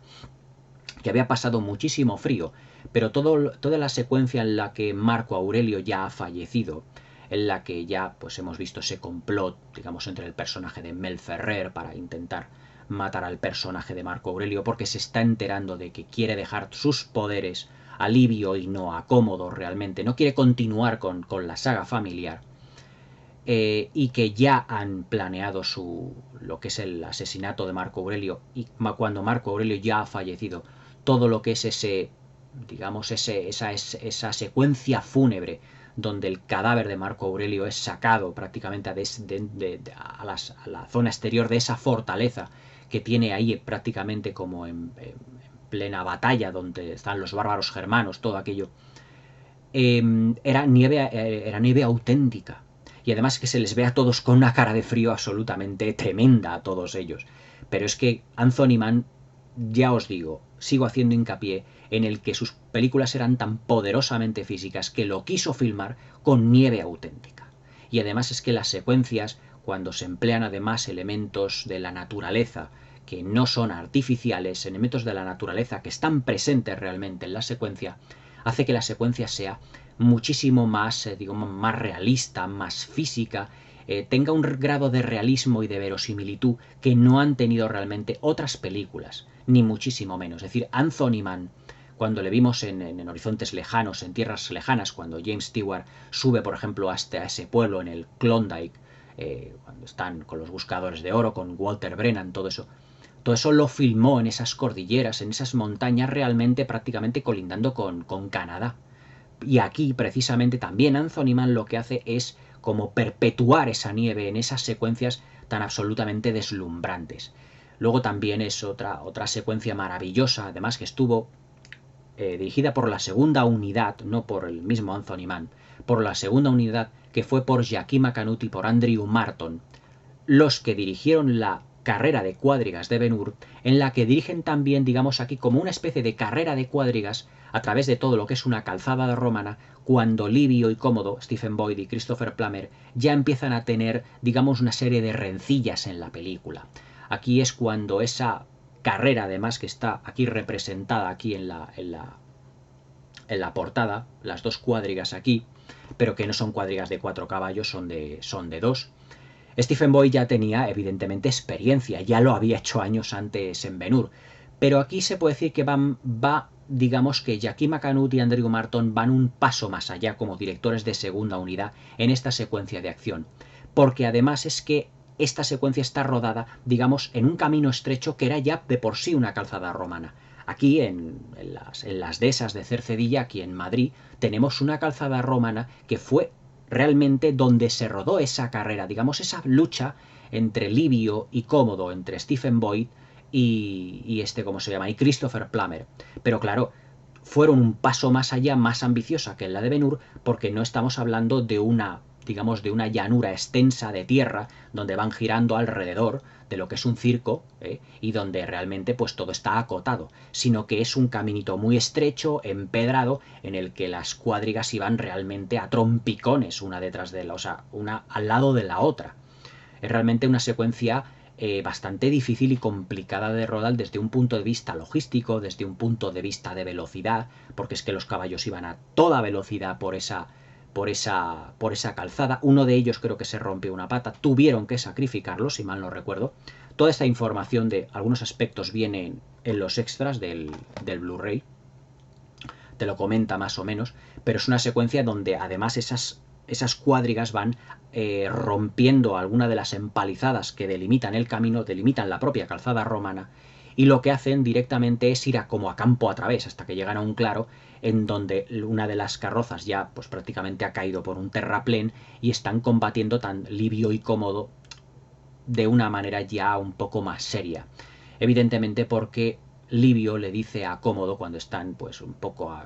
que había pasado muchísimo frío, pero toda la secuencia en la que Marco Aurelio ya ha fallecido, en la que ya pues hemos visto ese complot, digamos, entre el personaje de Mel Ferrer para intentar matar al personaje de Marco Aurelio, porque se está enterando de que quiere dejar sus poderes a Livio y no a Cómodo realmente, no quiere continuar con la saga familiar. y que ya han planeado lo que es el asesinato de Marco Aurelio, y cuando Marco Aurelio ya ha fallecido, todo lo que es esa secuencia fúnebre donde el cadáver de Marco Aurelio es sacado prácticamente a la zona exterior de esa fortaleza que tiene ahí prácticamente como en plena batalla donde están los bárbaros germanos, todo aquello, era nieve auténtica. Y además que se les ve a todos con una cara de frío absolutamente tremenda a todos ellos. Pero es que Anthony Mann, ya os digo, sigo haciendo hincapié en el que sus películas eran tan poderosamente físicas que lo quiso filmar con nieve auténtica. Y además es que las secuencias, cuando se emplean además elementos de la naturaleza, que no son artificiales, elementos de la naturaleza que están presentes realmente en la secuencia, hace que la secuencia sea muchísimo más, digamos, más realista, más física, tenga un grado de realismo y de verosimilitud que no han tenido realmente otras películas, ni muchísimo menos. Es decir, Anthony Mann, cuando le vimos en Horizontes Lejanos, en Tierras Lejanas, cuando James Stewart sube, por ejemplo, hasta ese pueblo en el Klondike, cuando están con los buscadores de oro, con Walter Brennan, todo eso lo filmó en esas cordilleras, en esas montañas realmente prácticamente colindando con Canadá. Y aquí precisamente también Anthony Mann lo que hace es como perpetuar esa nieve en esas secuencias tan absolutamente deslumbrantes. Luego también es otra secuencia maravillosa, además que estuvo dirigida por la segunda unidad, no por el mismo Anthony Mann, por la segunda unidad que fue por Giacomo Canuti y por Andrew Marton, los que dirigieron la carrera de cuadrigas de Ben-Hur, en la que dirigen también, digamos aquí, como una especie de carrera de cuadrigas a través de todo lo que es una calzada romana, cuando Livio y Cómodo, Stephen Boyd y Christopher Plummer, ya empiezan a tener, digamos, una serie de rencillas en la película. Aquí es cuando esa carrera, además, que está aquí representada aquí en la portada, las dos cuadrigas aquí, pero que no son cuadrigas de 4 caballos, son de 2. Stephen Boyd ya tenía, evidentemente, experiencia, ya lo había hecho años antes en Ben-Hur, pero aquí se puede decir que digamos que Giacomo Canuti y Andrew Marton van un paso más allá como directores de segunda unidad en esta secuencia de acción, porque además es que esta secuencia está rodada, digamos, en un camino estrecho que era ya de por sí una calzada romana. Aquí, en las dehesas de Cercedilla, aquí en Madrid, tenemos una calzada romana que fue realmente donde se rodó esa carrera, digamos, esa lucha entre Livio y Cómodo, entre Stephen Boyd y ¿cómo se llama? Y Christopher Plummer. Pero claro, fueron un paso más allá, más ambiciosa que la de Ben-Hur, porque no estamos hablando de una, digamos, de una llanura extensa de tierra donde van girando alrededor de lo que es un circo, y donde realmente pues todo está acotado, sino que es un caminito muy estrecho, empedrado, en el que las cuadrigas iban realmente a trompicones una detrás de la, o sea, una al lado de la otra. Es realmente una secuencia bastante difícil y complicada de rodar desde un punto de vista logístico, desde un punto de vista de velocidad, porque es que los caballos iban a toda velocidad por esa calzada. Uno de ellos creo que se rompió una pata, tuvieron que sacrificarlo, si mal no recuerdo. Toda esta información de algunos aspectos viene en los extras del Blu-ray, te lo comenta más o menos, pero es una secuencia donde además esas cuadrigas van rompiendo alguna de las empalizadas que delimitan el camino, delimitan la propia calzada romana, y lo que hacen directamente es ir como a campo a través hasta que llegan a un claro en donde una de las carrozas ya pues prácticamente ha caído por un terraplén y están combatiendo tan Livio y Cómodo de una manera ya un poco más seria. Evidentemente porque Livio le dice a Cómodo cuando están pues un poco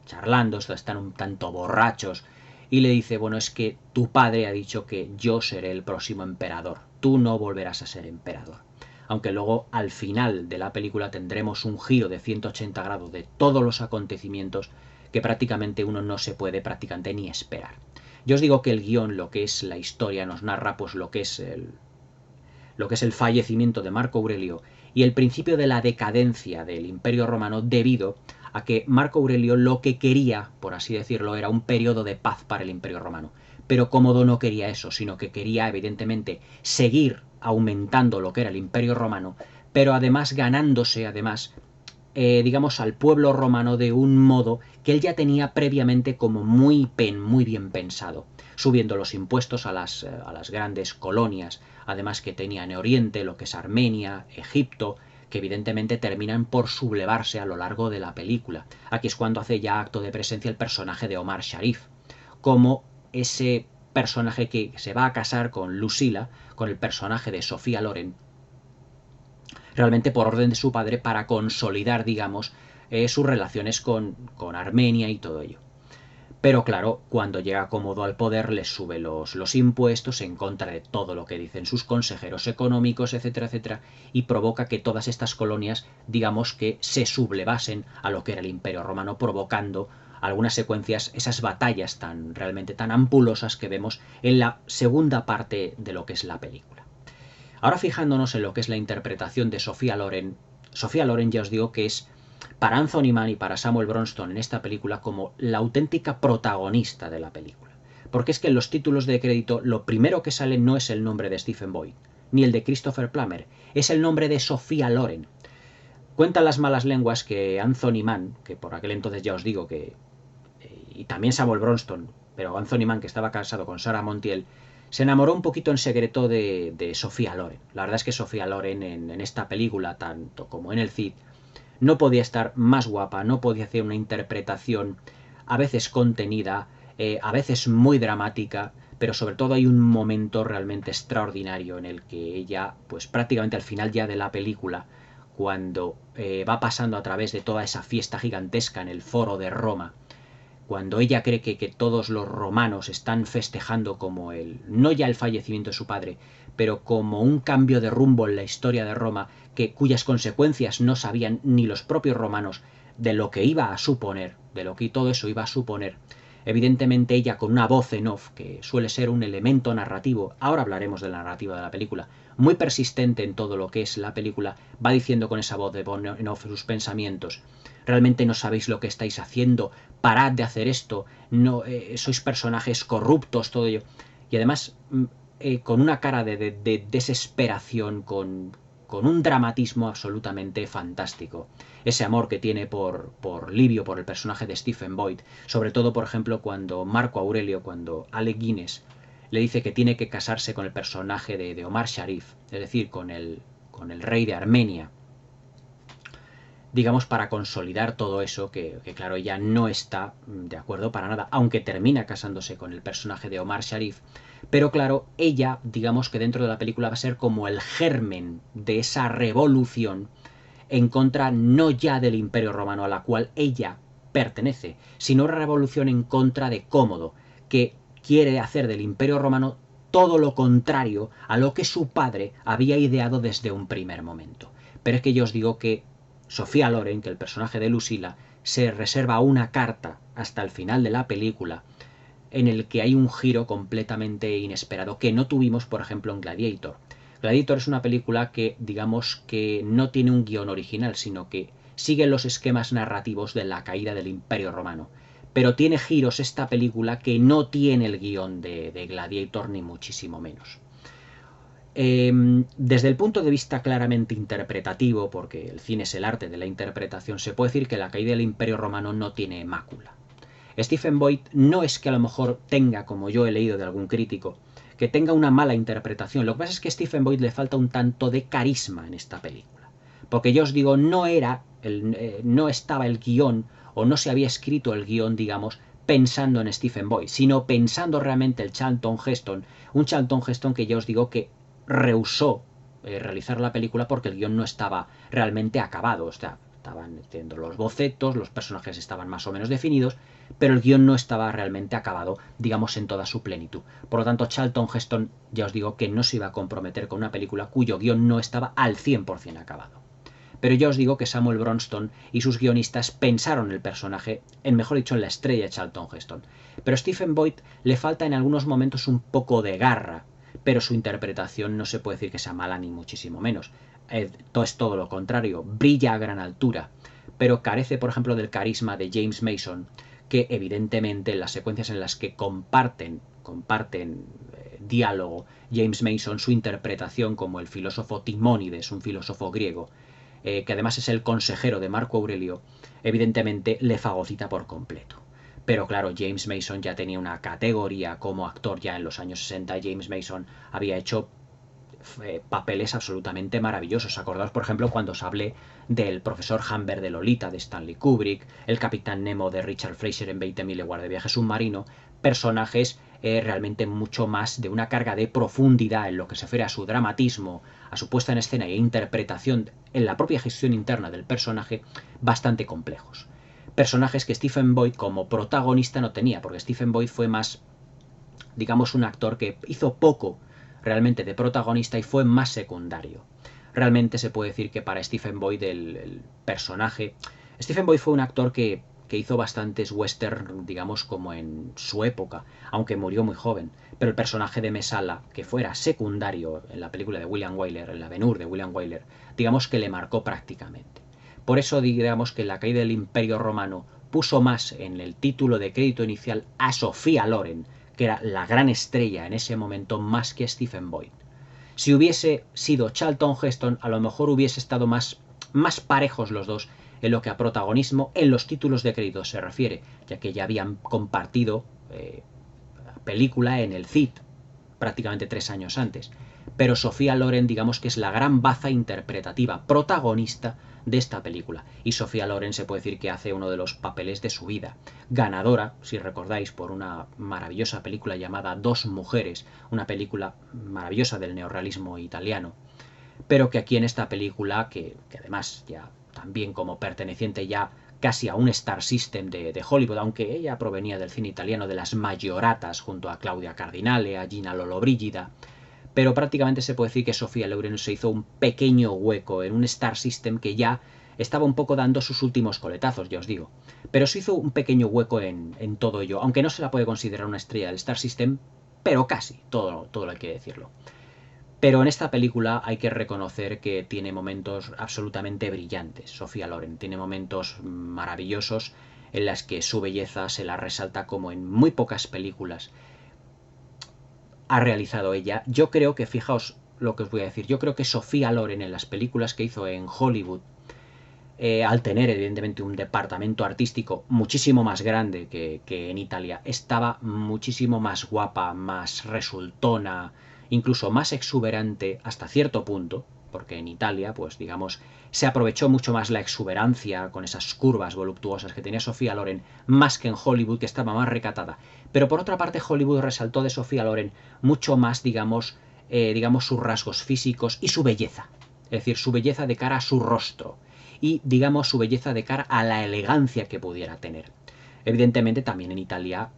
charlando, están un tanto borrachos, y le dice, bueno, es que tu padre ha dicho que yo seré el próximo emperador, tú no volverás a ser emperador. Aunque luego al final de la película tendremos un giro de 180 grados de todos los acontecimientos que prácticamente uno no se puede prácticamente ni esperar. Yo os digo que el guión, lo que es la historia, nos narra pues lo que es el fallecimiento de Marco Aurelio y el principio de la decadencia del Imperio Romano debido a que Marco Aurelio lo que quería, por así decirlo, era un periodo de paz para el Imperio Romano. Pero Cómodo no quería eso, sino que quería, evidentemente, seguir aumentando lo que era el Imperio Romano, pero además ganándose, digamos, al pueblo romano de un modo que él ya tenía previamente como muy bien pensado, subiendo los impuestos a las grandes colonias, además que tenía en Oriente, lo que es Armenia, Egipto, que evidentemente terminan por sublevarse a lo largo de la película. Aquí es cuando hace ya acto de presencia el personaje de Omar Sharif, como ese personaje que se va a casar con Lucila, con el personaje de Sofía Loren, realmente por orden de su padre, para consolidar, digamos, sus relaciones con Armenia y todo ello. Pero claro, cuando llega Cómodo al poder les sube los impuestos en contra de todo lo que dicen sus consejeros económicos, etcétera, etcétera, y provoca que todas estas colonias, digamos que se sublevasen a lo que era el Imperio Romano, provocando algunas secuencias, esas batallas realmente tan ampulosas que vemos en la segunda parte de lo que es la película. Ahora fijándonos en lo que es la interpretación de Sofía Loren ya os digo que es para Anthony Mann y para Samuel Bronston en esta película como la auténtica protagonista de la película. Porque es que en los títulos de crédito lo primero que sale no es el nombre de Stephen Boyd, ni el de Christopher Plummer, es el nombre de Sofía Loren. Cuentan las malas lenguas que Anthony Mann, que por aquel entonces ya os digo que... y también Samuel Bronston, pero Anthony Mann, que estaba casado con Sarah Montiel, se enamoró un poquito en secreto de Sofía Loren. La verdad es que Sofía Loren en esta película, tanto como en el Cid, no podía estar más guapa, no podía hacer una interpretación a veces contenida, a veces muy dramática, pero sobre todo hay un momento realmente extraordinario en el que ella, pues prácticamente al final ya de la película, cuando va pasando a través de toda esa fiesta gigantesca en el foro de Roma, cuando ella cree que todos los romanos están festejando como no ya el fallecimiento de su padre, pero como un cambio de rumbo en la historia de Roma, cuyas consecuencias no sabían ni los propios romanos de lo que iba a suponer, de lo que todo eso iba a suponer. Evidentemente ella con una voz en off, que suele ser un elemento narrativo, ahora hablaremos de la narrativa de la película, muy persistente en todo lo que es la película, va diciendo con esa voz en off sus pensamientos. Realmente no sabéis lo que estáis haciendo, parad de hacer esto, no sois personajes corruptos, todo ello. Y además, con una cara de desesperación, con un dramatismo absolutamente fantástico. Ese amor que tiene por Livio, por el personaje de Stephen Boyd, sobre todo, por ejemplo, cuando Marco Aurelio, cuando Alec Guinness le dice que tiene que casarse con el personaje de Omar Sharif, es decir, con el rey de Armenia, digamos, para consolidar todo eso, que claro, ella no está de acuerdo para nada, aunque termina casándose con el personaje de Omar Sharif, pero claro, ella, digamos que dentro de la película va a ser como el germen de esa revolución en contra no ya del Imperio Romano a la cual ella pertenece, sino una revolución en contra de Cómodo, que quiere hacer del Imperio Romano todo lo contrario a lo que su padre había ideado desde un primer momento. Pero es que yo os digo que Sofía Loren, que el personaje de Lucila, se reserva una carta hasta el final de la película en el que hay un giro completamente inesperado que no tuvimos, por ejemplo, en Gladiator. Gladiator es una película que, digamos, que no tiene un guión original, sino que sigue los esquemas narrativos de la caída del Imperio Romano. Pero tiene giros esta película que no tiene el guión de Gladiator, ni muchísimo menos. Desde el punto de vista claramente interpretativo, porque el cine es el arte de la interpretación, se puede decir que la caída del Imperio Romano no tiene mácula. Stephen Boyd no es que a lo mejor tenga, como yo he leído de algún crítico, que tenga una mala interpretación. Lo que pasa es que a Stephen Boyd le falta un tanto de carisma en esta película. Porque yo os digo, no estaba el guión, o no se había escrito el guión, digamos, pensando en Stephen Boyd, sino pensando realmente el Charlton Heston, un Charlton Heston que ya os digo que rehusó realizar la película porque el guión no estaba realmente acabado. O sea, estaban haciendo los bocetos, los personajes estaban más o menos definidos, pero el guión no estaba realmente acabado, digamos, en toda su plenitud. Por lo tanto, Charlton Heston, ya os digo que no se iba a comprometer con una película cuyo guión no estaba al 100% acabado. Pero ya os digo que Samuel Bronston y sus guionistas pensaron el personaje, mejor dicho, en la estrella de Charlton Heston. Pero a Stephen Boyd le falta en algunos momentos un poco de garra, pero su interpretación no se puede decir que sea mala ni muchísimo menos. Es todo lo contrario, brilla a gran altura, pero carece, por ejemplo, del carisma de James Mason, que evidentemente en las secuencias en las que comparten diálogo, James Mason, su interpretación como el filósofo Timónides, un filósofo griego, que además es el consejero de Marco Aurelio, evidentemente le fagocita por completo. Pero claro, James Mason ya tenía una categoría como actor ya en los años 60. James Mason había hecho papeles absolutamente maravillosos. Acordaos, por ejemplo, cuando os hablé del profesor Humber de Lolita de Stanley Kubrick, el Capitán Nemo de Richard Fraser en 20.000 leguas de viaje submarino, personajes realmente mucho más de una carga de profundidad en lo que se refiere a su dramatismo, a su puesta en escena e interpretación en la propia gestión interna del personaje, bastante complejos. Personajes que Stephen Boyd como protagonista no tenía, porque Stephen Boyd fue más, digamos, un actor que hizo poco realmente de protagonista y fue más secundario. Realmente se puede decir que para Stephen Boyd el personaje... Stephen Boyd fue un actor que hizo bastantes western, digamos, como en su época, aunque murió muy joven. Pero el personaje de Messala, que fuera secundario en la película de William Wyler, en la Ben-Hur de William Wyler, digamos que le marcó prácticamente. Por eso digamos que la caída del Imperio Romano puso más en el título de crédito inicial a Sophia Loren, que era la gran estrella en ese momento, más que Stephen Boyd. Si hubiese sido Charlton Heston, a lo mejor hubiese estado más parejos los dos en lo que a protagonismo en los títulos de crédito se refiere, ya que ya habían compartido película en el CID prácticamente 3 años antes. Pero Sophia Loren, digamos que es la gran baza interpretativa protagonista de esta película. Y Sophia Loren se puede decir que hace uno de los papeles de su vida. Ganadora, si recordáis, por una maravillosa película llamada Dos mujeres, una película maravillosa del neorrealismo italiano. Pero que aquí en esta película, que además ya también como perteneciente ya casi a un Star System de Hollywood, aunque ella provenía del cine italiano de las Maggioratas junto a Claudia Cardinale, a Gina Lollobrigida, pero prácticamente se puede decir que Sophia Loren se hizo un pequeño hueco en un Star System que ya estaba un poco dando sus últimos coletazos, ya os digo. Pero se hizo un pequeño hueco en todo ello, aunque no se la puede considerar una estrella del Star System, pero casi, todo hay que decirlo. Pero en esta película hay que reconocer que tiene momentos absolutamente brillantes. Sophia Loren tiene momentos maravillosos en las que su belleza se la resalta como en muy pocas películas ha realizado ella. Yo creo que, fijaos lo que os voy a decir, yo creo que Sophia Loren en las películas que hizo en Hollywood, al tener evidentemente un departamento artístico muchísimo más grande que en Italia, estaba muchísimo más guapa, más resultona, incluso más exuberante hasta cierto punto, porque en Italia, pues digamos, se aprovechó mucho más la exuberancia con esas curvas voluptuosas que tenía Sophia Loren, más que en Hollywood, que estaba más recatada. Pero por otra parte, Hollywood resaltó de Sophia Loren mucho más, digamos, sus rasgos físicos y su belleza. Es decir, su belleza de cara a su rostro y, digamos, su belleza de cara a la elegancia que pudiera tener. Evidentemente, también en Italia,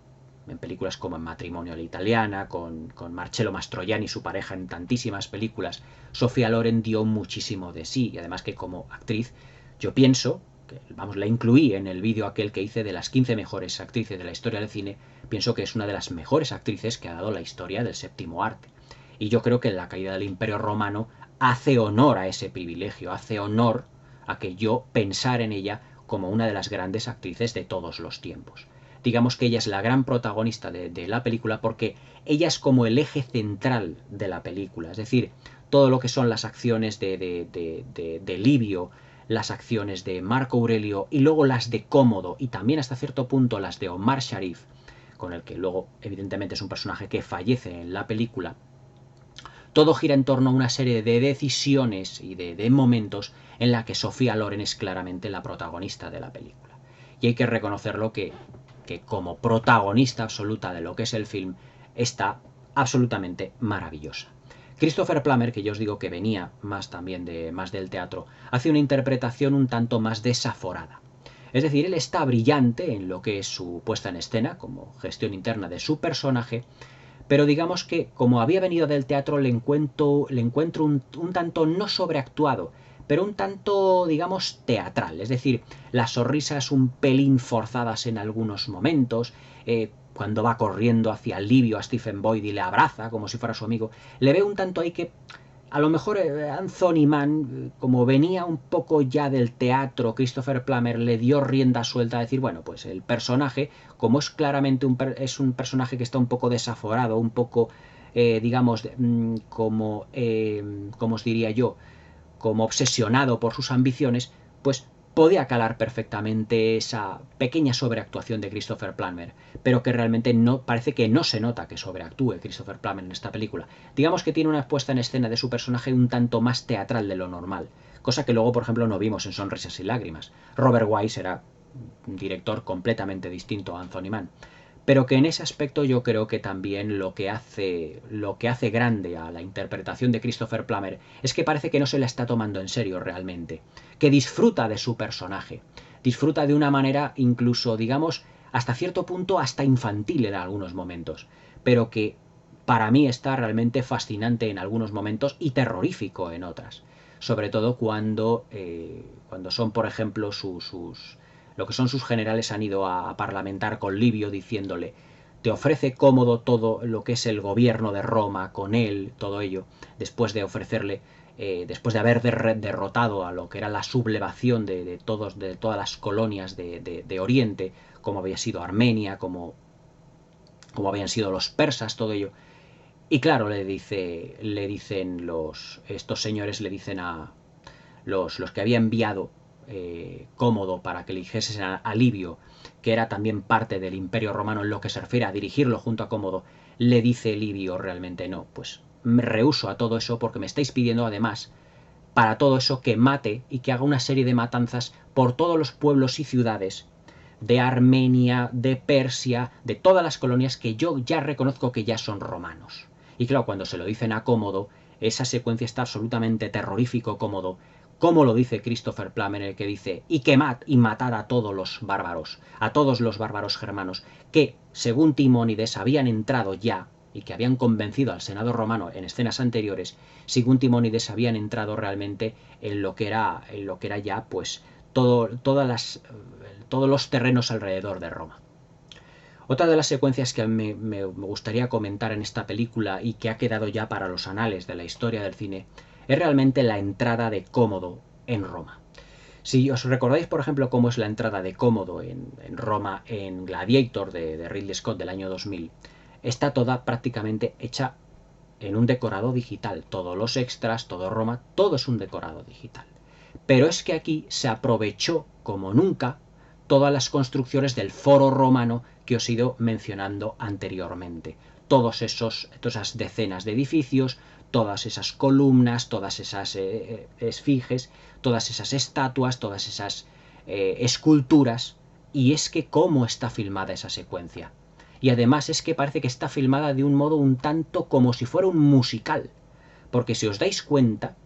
en películas como En matrimonio a la italiana, con Marcello Mastroianni, su pareja en tantísimas películas, Sophia Loren dio muchísimo de sí, y además que como actriz, yo pienso, que, vamos, la incluí en el vídeo aquel que hice de las 15 mejores actrices de la historia del cine, pienso que es una de las mejores actrices que ha dado la historia del séptimo arte. Y yo creo que en La caída del Imperio Romano hace honor a ese privilegio, hace honor a que yo pensar en ella como una de las grandes actrices de todos los tiempos. Digamos que ella es la gran protagonista de la película porque ella es como el eje central de la película. Es decir, todo lo que son las acciones de Livio, las acciones de Marco Aurelio y luego las de Cómodo y también hasta cierto punto las de Omar Sharif, con el que luego evidentemente es un personaje que fallece en la película. Todo gira en torno a una serie de decisiones y de momentos en la que Sophia Loren es claramente la protagonista de la película. Y hay que reconocerlo que como protagonista absoluta de lo que es el film está absolutamente maravillosa. Christopher Plummer, que yo os digo que venía más también más del teatro, hace una interpretación un tanto más desaforada. Es decir, él está brillante en lo que es su puesta en escena, como gestión interna de su personaje, pero digamos que como había venido del teatro le encuentro un tanto no sobreactuado, pero un tanto, digamos, teatral. Es decir, las sonrisas un pelín forzadas en algunos momentos, cuando va corriendo hacia Livio a Stephen Boyd y le abraza como si fuera su amigo, le veo un tanto ahí que a lo mejor Anthony Mann, como venía un poco ya del teatro, Christopher Plummer le dio rienda suelta a decir, bueno, pues el personaje, como es claramente un personaje que está un poco desaforado, un poco, digamos, como os diría yo, como obsesionado por sus ambiciones, pues podía calar perfectamente esa pequeña sobreactuación de Christopher Plummer, pero que realmente no parece que no se nota que sobreactúe Christopher Plummer en esta película. Digamos que tiene una puesta en escena de su personaje un tanto más teatral de lo normal, cosa que luego, por ejemplo, no vimos en Sonrisas y Lágrimas. Robert Wise era un director completamente distinto a Anthony Mann, pero que en ese aspecto yo creo que también lo que hace grande a la interpretación de Christopher Plummer es que parece que no se la está tomando en serio realmente, que disfruta de su personaje, disfruta de una manera incluso, digamos, hasta cierto punto hasta infantil en algunos momentos, pero que para mí está realmente fascinante en algunos momentos y terrorífico en otras, sobre todo cuando son, por ejemplo, lo que son sus generales han ido a parlamentar con Livio diciéndole: te ofrece cómodo todo lo que es el gobierno de Roma con él, todo ello, después de ofrecerle, después de haber derrotado a lo que era la sublevación de todas las colonias de Oriente, como había sido Armenia, como habían sido los persas, todo ello. Y claro, le dicen estos señores, le dicen a los que había enviado Cómodo para que eligiesen a Livio, que era también parte del Imperio Romano en lo que se refiere a dirigirlo junto a Cómodo, le dice Livio realmente: no, pues me rehúso a todo eso porque me estáis pidiendo además para todo eso que mate y que haga una serie de matanzas por todos los pueblos y ciudades de Armenia, de Persia, de todas las colonias que yo ya reconozco que ya son romanos. Y claro, cuando se lo dicen a Cómodo, esa secuencia está absolutamente terrorífico. Cómodo, como lo dice Christopher Plummer, en el que dice: y matad a todos los bárbaros germanos, que, según Timónides, habían entrado ya, y que habían convencido al Senado romano en escenas anteriores, según Timónides habían entrado realmente en lo que era ya, pues, todos los terrenos alrededor de Roma. Otra de las secuencias que me gustaría comentar en esta película y que ha quedado ya para los anales de la historia del cine es realmente la entrada de Cómodo en Roma. Si os recordáis, por ejemplo, cómo es la entrada de Cómodo en Roma en Gladiator de Ridley Scott del año 2000, está toda prácticamente hecha en un decorado digital. Todos los extras, todo Roma, todo es un decorado digital. Pero es que aquí se aprovechó como nunca todas las construcciones del foro romano que os he ido mencionando anteriormente. Todas esas decenas de edificios, todas esas columnas, todas esas esfinges, todas esas estatuas, todas esas esculturas. Y es que cómo está filmada esa secuencia. Y además es que parece que está filmada de un modo un tanto como si fuera un musical. Porque si os dais cuenta,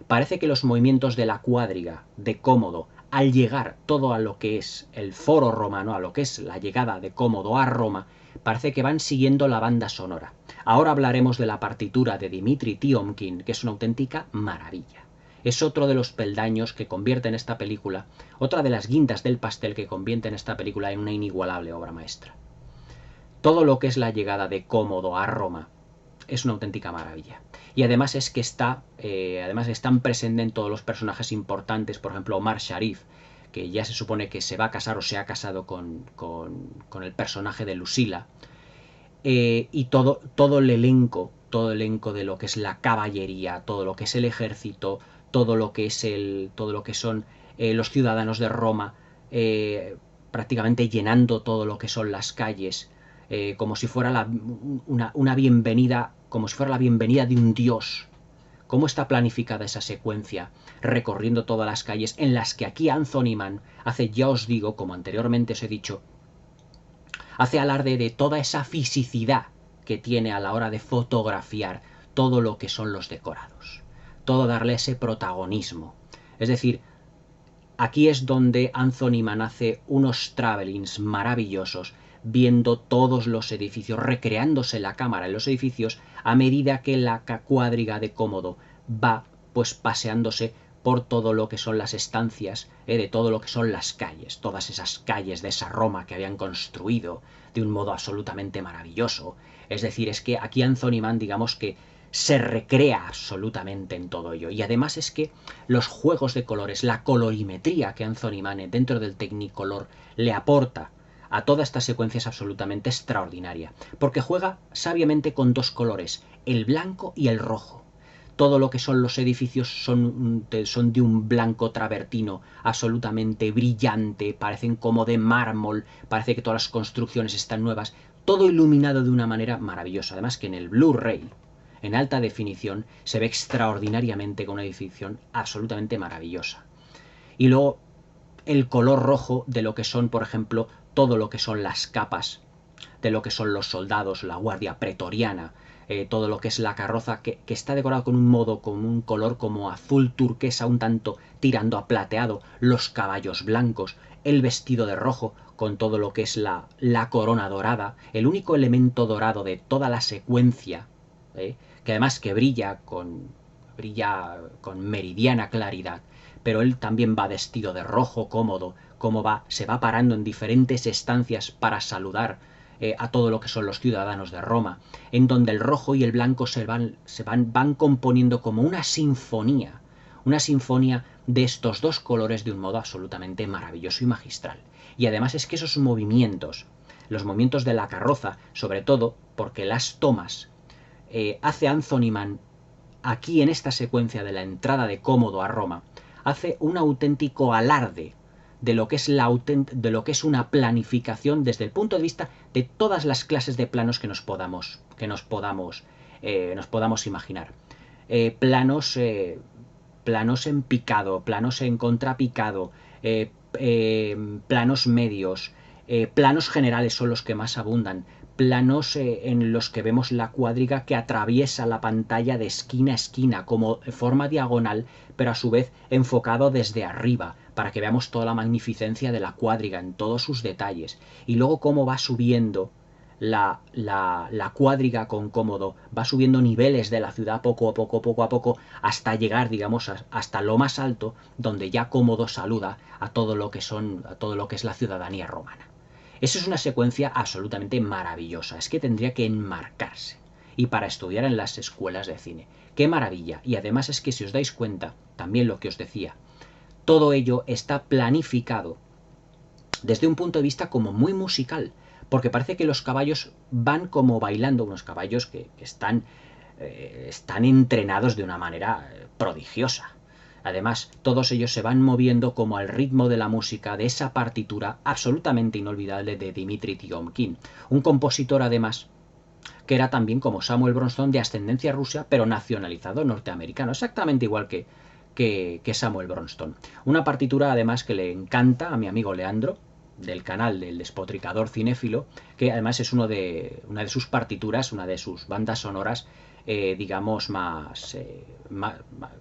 parece que los movimientos de la cuadriga de Cómodo al llegar todo a lo que es el foro romano, a lo que es la llegada de Cómodo a Roma, parece que van siguiendo la banda sonora. Ahora hablaremos de la partitura de Dmitri Tiomkin, que es una auténtica maravilla. Es otro de los peldaños que convierte en esta película, otra de las guindas del pastel que convierte en esta película en una inigualable obra maestra. Todo lo que es la llegada de Cómodo a Roma es una auténtica maravilla. Y además es que además están presentes en todos los personajes importantes, por ejemplo Omar Sharif, que ya se supone que se va a casar o se ha casado con el personaje de Lucila, y todo el elenco de lo que es la caballería, todo lo que es el ejército, todo lo que son los ciudadanos de Roma, prácticamente llenando todo lo que son las calles, como si fuera una bienvenida, como si fuera la bienvenida de un dios. Cómo está planificada esa secuencia, recorriendo todas las calles, en las que aquí Anthony Mann hace, ya os digo, como anteriormente os he dicho, hace alarde de toda esa fisicidad que tiene a la hora de fotografiar todo lo que son los decorados. Todo darle ese protagonismo. Es decir, aquí es donde Anthony Mann hace unos travelings maravillosos, viendo todos los edificios, recreándose la cámara en los edificios a medida que la cuadriga de Cómodo va pues paseándose por todo lo que son las estancias, de todo lo que son las calles, todas esas calles de esa Roma que habían construido de un modo absolutamente maravilloso. Es decir, es que aquí Anthony Mann, digamos que se recrea absolutamente en todo ello. Y además es que los juegos de colores, la colorimetría que Anthony Mann dentro del Technicolor le aporta a toda esta secuencia es absolutamente extraordinaria, porque juega sabiamente con dos colores, el blanco y el rojo. todo lo que son los edificios son de un blanco travertino absolutamente brillante, parecen como de mármol, parece que todas las construcciones están nuevas, todo iluminado de una manera maravillosa. Además que en el Blu-ray, en alta definición, se ve extraordinariamente con una definición absolutamente maravillosa. Y luego el color rojo de lo que son, por ejemplo, todo lo que son las capas, de lo que son los soldados, la guardia pretoriana, todo lo que es la carroza, que está decorado con un color como azul turquesa, un tanto tirando a plateado, los caballos blancos, el vestido de rojo, con todo lo que es la corona dorada, el único elemento dorado de toda la secuencia, que además que brilla con meridiana claridad, pero él también va vestido de rojo, cómodo, se va parando en diferentes estancias para saludar a todo lo que son los ciudadanos de Roma, en donde el rojo y el blanco van componiendo como una sinfonía de estos dos colores de un modo absolutamente maravilloso y magistral. Y además es que esos movimientos, los movimientos de la carroza, sobre todo porque las tomas hace Anthony Mann aquí en esta secuencia de la entrada de Cómodo a Roma, hace un auténtico alarde de lo que es una planificación desde el punto de vista de todas las clases de planos que nos podamos imaginar. Planos en picado, planos en contrapicado, planos medios, planos generales son los que más abundan, planos en los que vemos la cuadriga que atraviesa la pantalla de esquina a esquina como forma diagonal, pero a su vez enfocado desde arriba, para que veamos toda la magnificencia de la cuadriga en todos sus detalles. Y luego cómo va subiendo la cuadriga con Cómodo, va subiendo niveles de la ciudad poco a poco, hasta llegar, digamos, hasta lo más alto, donde ya Cómodo saluda a todo lo que es la ciudadanía romana. Eso es una secuencia absolutamente maravillosa, es que tendría que enmarcarse, y para estudiar en las escuelas de cine. ¡Qué maravilla! Y además es que si os dais cuenta, también lo que os decía, todo ello está planificado desde un punto de vista como muy musical, porque parece que los caballos van como bailando, unos caballos que están entrenados de una manera prodigiosa. Además, todos ellos se van moviendo como al ritmo de la música de esa partitura absolutamente inolvidable de Dmitri Tiomkin, un compositor además que era también como Samuel Bronston de ascendencia rusa, pero nacionalizado norteamericano, exactamente igual que Samuel Bronston. Una partitura además que le encanta a mi amigo Leandro, del canal del Despotricador Cinéfilo, que además es una de sus partituras, una de sus bandas sonoras, digamos, una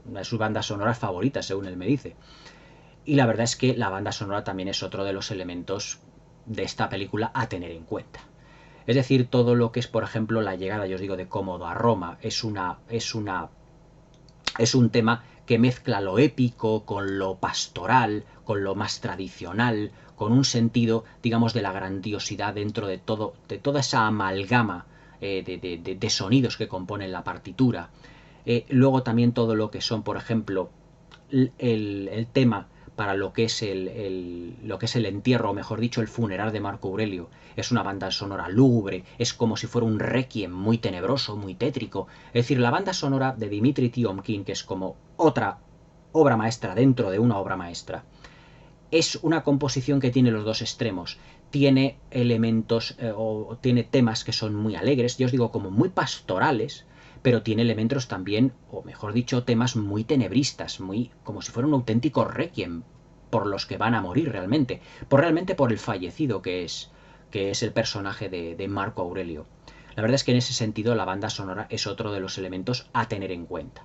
de sus bandas sonoras favoritas, según él me dice. Y la verdad es que la banda sonora también es otro de los elementos de esta película a tener en cuenta. Es decir, todo lo que es, por ejemplo, la llegada, yo os digo, de Cómodo a Roma, es un tema que mezcla lo épico con lo pastoral, con lo más tradicional, con un sentido, digamos, de la grandiosidad dentro de toda esa amalgama de sonidos que componen la partitura. Luego también todo lo que son, por ejemplo, el tema para lo que es el entierro, o mejor dicho, el funeral de Marco Aurelio. Es una banda sonora lúgubre, es como si fuera un requiem muy tenebroso, muy tétrico. Es decir, la banda sonora de Dmitri Tiomkin, que es como otra obra maestra dentro de una obra maestra, es una composición que tiene los dos extremos. Tiene elementos o tiene temas que son muy alegres, yo os digo como muy pastorales, pero tiene elementos también, o mejor dicho, temas muy tenebristas, muy como si fuera un auténtico requiem por los que van a morir realmente, por el fallecido que es el personaje de Marco Aurelio. La verdad es que en ese sentido la banda sonora es otro de los elementos a tener en cuenta.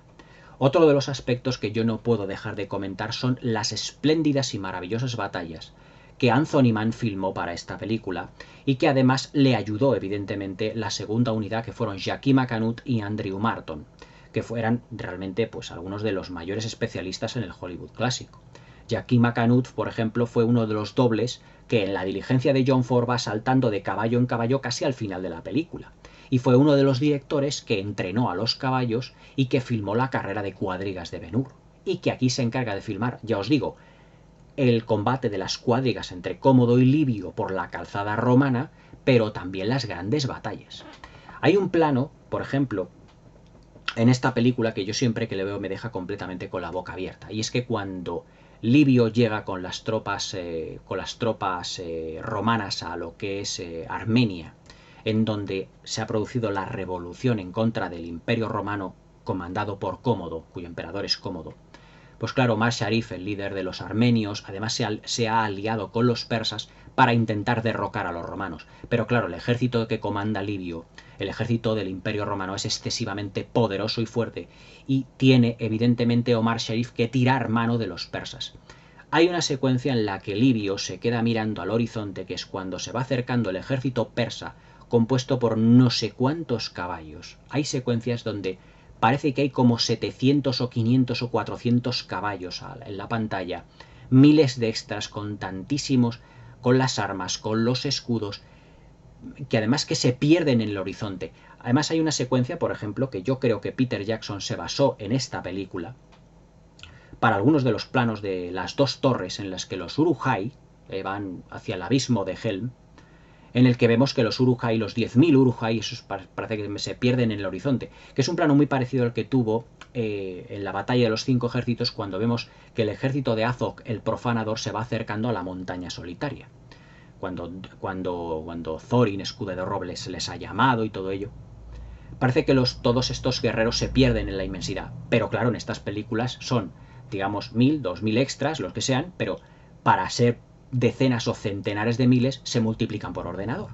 Otro de los aspectos que yo no puedo dejar de comentar son las espléndidas y maravillosas batallas que Anthony Mann filmó para esta película y que además le ayudó evidentemente la segunda unidad, que fueron Jackie McAnutt y Andrew Marton, que fueran realmente pues algunos de los mayores especialistas en el Hollywood clásico. Jackie McAnutt, por ejemplo, fue uno de los dobles que en la diligencia de John Ford va saltando de caballo en caballo casi al final de la película. Y fue uno de los directores que entrenó a los caballos y que filmó la carrera de cuadrigas de Ben-Hur. Y que aquí se encarga de filmar, ya os digo, el combate de las cuadrigas entre Cómodo y Livio por la calzada romana, pero también las grandes batallas. Hay un plano, por ejemplo, en esta película que yo siempre que le veo me deja completamente con la boca abierta. Y es que cuando Livio llega con las tropas, romanas a lo que es Armenia, en donde se ha producido la revolución en contra del Imperio Romano comandado por Cómodo, cuyo emperador es Cómodo, pues claro, Omar Sharif, el líder de los armenios, además se ha aliado con los persas para intentar derrocar a los romanos. Pero claro, el ejército que comanda Livio, el ejército del Imperio Romano, es excesivamente poderoso y fuerte, y tiene evidentemente Omar Sharif que tirar mano de los persas. Hay una secuencia en la que Livio se queda mirando al horizonte, que es cuando se va acercando el ejército persa, compuesto por no sé cuántos caballos. Hay secuencias donde parece que hay como 700 o 500 o 400 caballos en la pantalla, miles de extras con tantísimos, con las armas, con los escudos, que además que se pierden en el horizonte. Además hay una secuencia, por ejemplo, que yo creo que Peter Jackson se basó en esta película, para algunos de los planos de las dos torres en las que los Uruk-hai van hacia el abismo de Helm, en el que vemos que los Uruk-hai, los 10.000 Uruk-hai, esos parece que se pierden en el horizonte, que es un plano muy parecido al que tuvo en la batalla de los 5 ejércitos, cuando vemos que el ejército de Azog, el profanador, se va acercando a la montaña solitaria. Cuando Thorin, escudo de robles, les ha llamado y todo ello. Parece que todos estos guerreros se pierden en la inmensidad, pero claro, en estas películas son, digamos, 1.000, 2.000 extras, los que sean, pero para ser decenas o centenares de miles se multiplican por ordenador.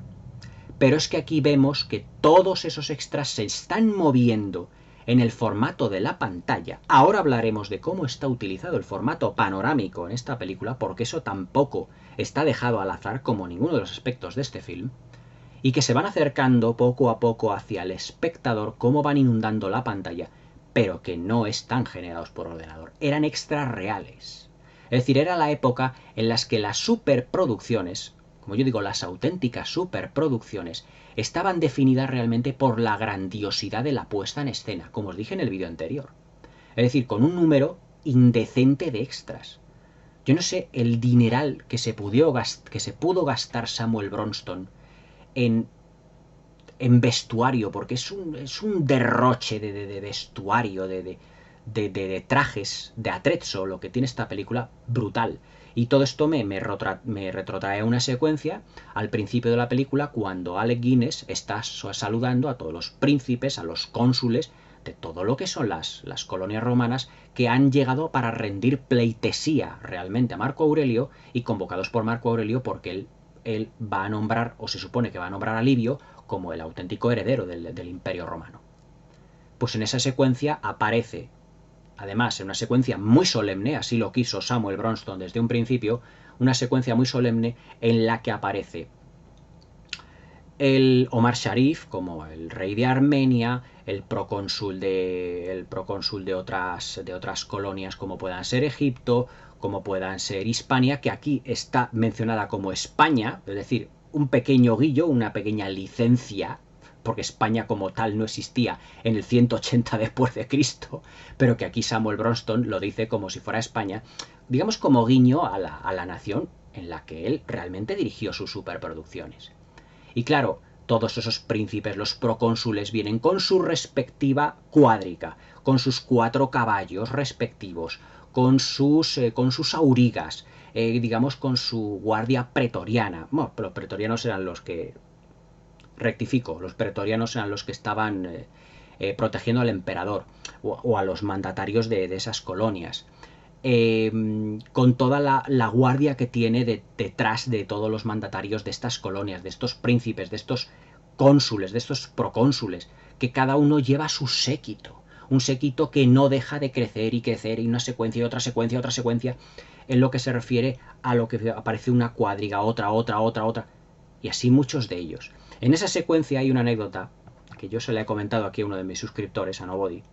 Pero es que aquí vemos que todos esos extras se están moviendo en el formato de la pantalla. Ahora hablaremos de cómo está utilizado el formato panorámico en esta película, porque eso tampoco está dejado al azar como ninguno de los aspectos de este film, y que se van acercando poco a poco hacia el espectador, cómo van inundando la pantalla, pero que no están generados por ordenador. Eran extras reales. Es decir, era la época en las que las superproducciones, como yo digo, las auténticas superproducciones, estaban definidas realmente por la grandiosidad de la puesta en escena, como os dije en el vídeo anterior. Es decir, con un número indecente de extras. Yo no sé el dineral que se pudo gastar Samuel Bronston en, en vestuario, porque es un derroche de vestuario, de trajes, de atrezzo, lo que tiene esta película, brutal. Y todo esto me retrotrae a una secuencia al principio de la película, cuando Alec Guinness está saludando a todos los príncipes, a los cónsules de todo lo que son las colonias romanas, que han llegado para rendir pleitesía realmente a Marco Aurelio, y convocados por Marco Aurelio porque él va a nombrar, o se supone que va a nombrar a Livio como el auténtico heredero del Imperio Romano. Pues en esa secuencia aparece, además en una secuencia muy solemne, así lo quiso Samuel Bronston desde un principio, una secuencia muy solemne en la que aparece el Omar Sharif como el rey de Armenia, el procónsul de otras colonias como puedan ser Egipto, como puedan ser Hispania, que aquí está mencionada como España, es decir, un pequeño guillo, una pequeña licencia, porque España como tal no existía en el 180 después de Cristo, pero que aquí Samuel Bronston lo dice como si fuera España, digamos como guiño a la nación en la que él realmente dirigió sus superproducciones. Y claro, todos esos príncipes, los procónsules, vienen con su respectiva cuadriga, con sus 4 caballos respectivos, con sus aurigas, digamos con su guardia pretoriana. Bueno, pero los pretorianos eran los que... Rectifico, los pretorianos eran los que estaban protegiendo al emperador o a los mandatarios de esas colonias. Con toda la guardia que tiene detrás de todos los mandatarios de estas colonias, de estos príncipes, de estos cónsules, de estos procónsules, que cada uno lleva su séquito, un séquito que no deja de crecer y crecer, y una secuencia y otra secuencia, otra secuencia, en lo que se refiere a lo que aparece una cuadriga, otra, y así muchos de ellos. En esa secuencia hay una anécdota que yo se la he comentado aquí a uno de mis suscriptores, a Nobody,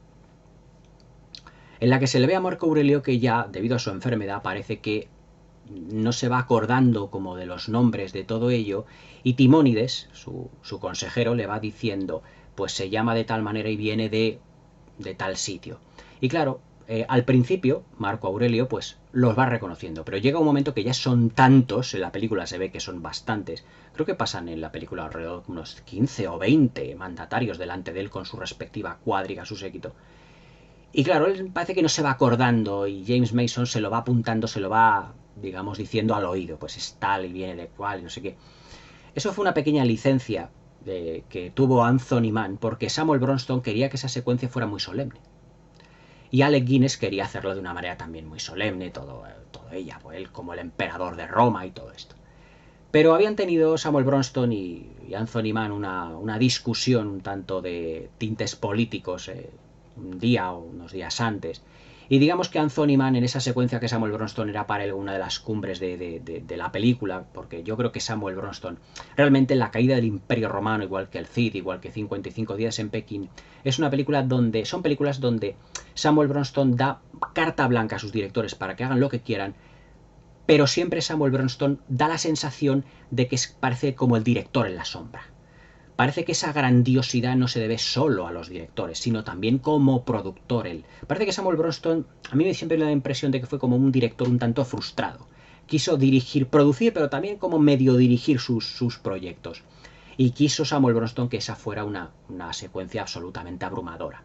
en la que se le ve a Marco Aurelio que ya, debido a su enfermedad, parece que no se va acordando como de los nombres de todo ello, y Timónides, su consejero, le va diciendo, pues se llama de tal manera y viene de tal sitio. Y claro, al principio, Marco Aurelio, pues los vas reconociendo, pero llega un momento que ya son tantos, en la película se ve que son bastantes, creo que pasan en la película alrededor de unos 15 o 20 mandatarios delante de él con su respectiva cuadriga, su séquito. Y claro, él parece que no se va acordando y James Mason se lo va apuntando, se lo va, digamos, diciendo al oído, pues es tal y viene de cual y no sé qué. Eso fue una pequeña licencia que tuvo Anthony Mann porque Samuel Bronston quería que esa secuencia fuera muy solemne. Y Alec Guinness quería hacerlo de una manera también muy solemne, todo ella, pues él como el emperador de Roma y todo esto. Pero habían tenido Samuel Bronston y Anthony Mann una discusión un tanto de tintes políticos un día o unos días antes. Y digamos que Anthony Mann en esa secuencia que Samuel Bronston era para él una de las cumbres de la película, porque yo creo que Samuel Bronston realmente la caída del Imperio Romano, igual que el Cid, igual que 55 días en Pekín, es una película donde son películas donde Samuel Bronston da carta blanca a sus directores para que hagan lo que quieran, pero siempre Samuel Bronston da la sensación de que parece como el director en la sombra. Parece que esa grandiosidad no se debe solo a los directores, sino también como productor él. Parece que Samuel Bronston, a mí siempre me da la impresión de que fue como un director un tanto frustrado. Quiso dirigir, producir, pero también como medio dirigir sus proyectos. Y quiso Samuel Bronston que esa fuera una secuencia absolutamente abrumadora.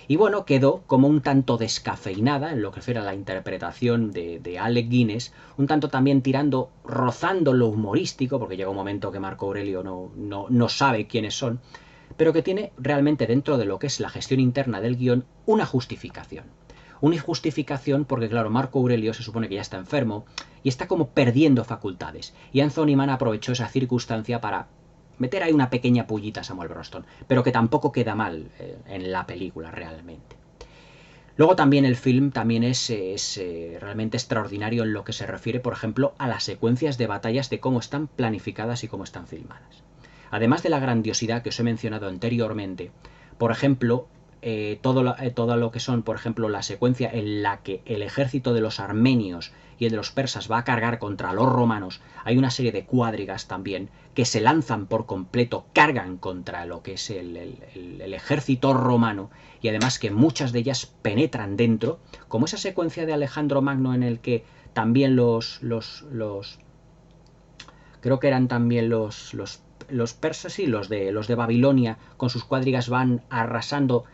Y bueno, quedó como un tanto descafeinada en lo que fuera la interpretación de Alec Guinness, un tanto también tirando, rozando lo humorístico, porque llega un momento que Marco Aurelio no sabe quiénes son, pero que tiene realmente dentro de lo que es la gestión interna del guión una justificación. Una justificación porque, claro, Marco Aurelio se supone que ya está enfermo y está como perdiendo facultades. Y Anthony Mann aprovechó esa circunstancia para meter ahí una pequeña pullita a Samuel Bronston, pero que tampoco queda mal en la película realmente. Luego también el film también es realmente extraordinario en lo que se refiere, por ejemplo, a las secuencias de batallas, de cómo están planificadas y cómo están filmadas. Además de la grandiosidad que os he mencionado anteriormente, por ejemplo, todo lo que son, por ejemplo, la secuencia en la que el ejército de los armenios y el de los persas va a cargar contra los romanos, hay una serie de cuadrigas también que se lanzan por completo, cargan contra lo que es el ejército romano, y además que muchas de ellas penetran dentro, como esa secuencia de Alejandro Magno en el que también creo que eran también los persas y los de Babilonia con sus cuadrigas van arrasando,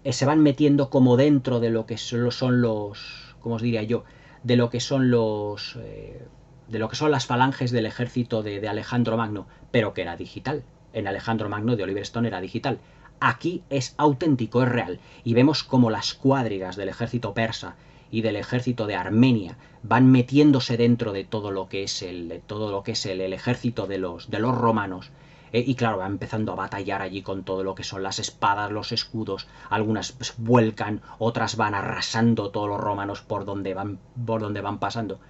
se van metiendo como dentro de lo que son los, ¿cómo os diría yo? De lo que son de lo que son las falanges del ejército de Alejandro Magno, pero que era digital. En Alejandro Magno de Oliver Stone era digital. Aquí es auténtico, es real. Y vemos como las cuadrigas del ejército persa y del ejército de Armenia van metiéndose dentro de todo lo que es el ejército de los romanos. Y claro, va empezando a batallar allí con todo lo que son las espadas, los escudos. Algunas pues vuelcan, otras van arrasando todos los romanos por donde van pasando.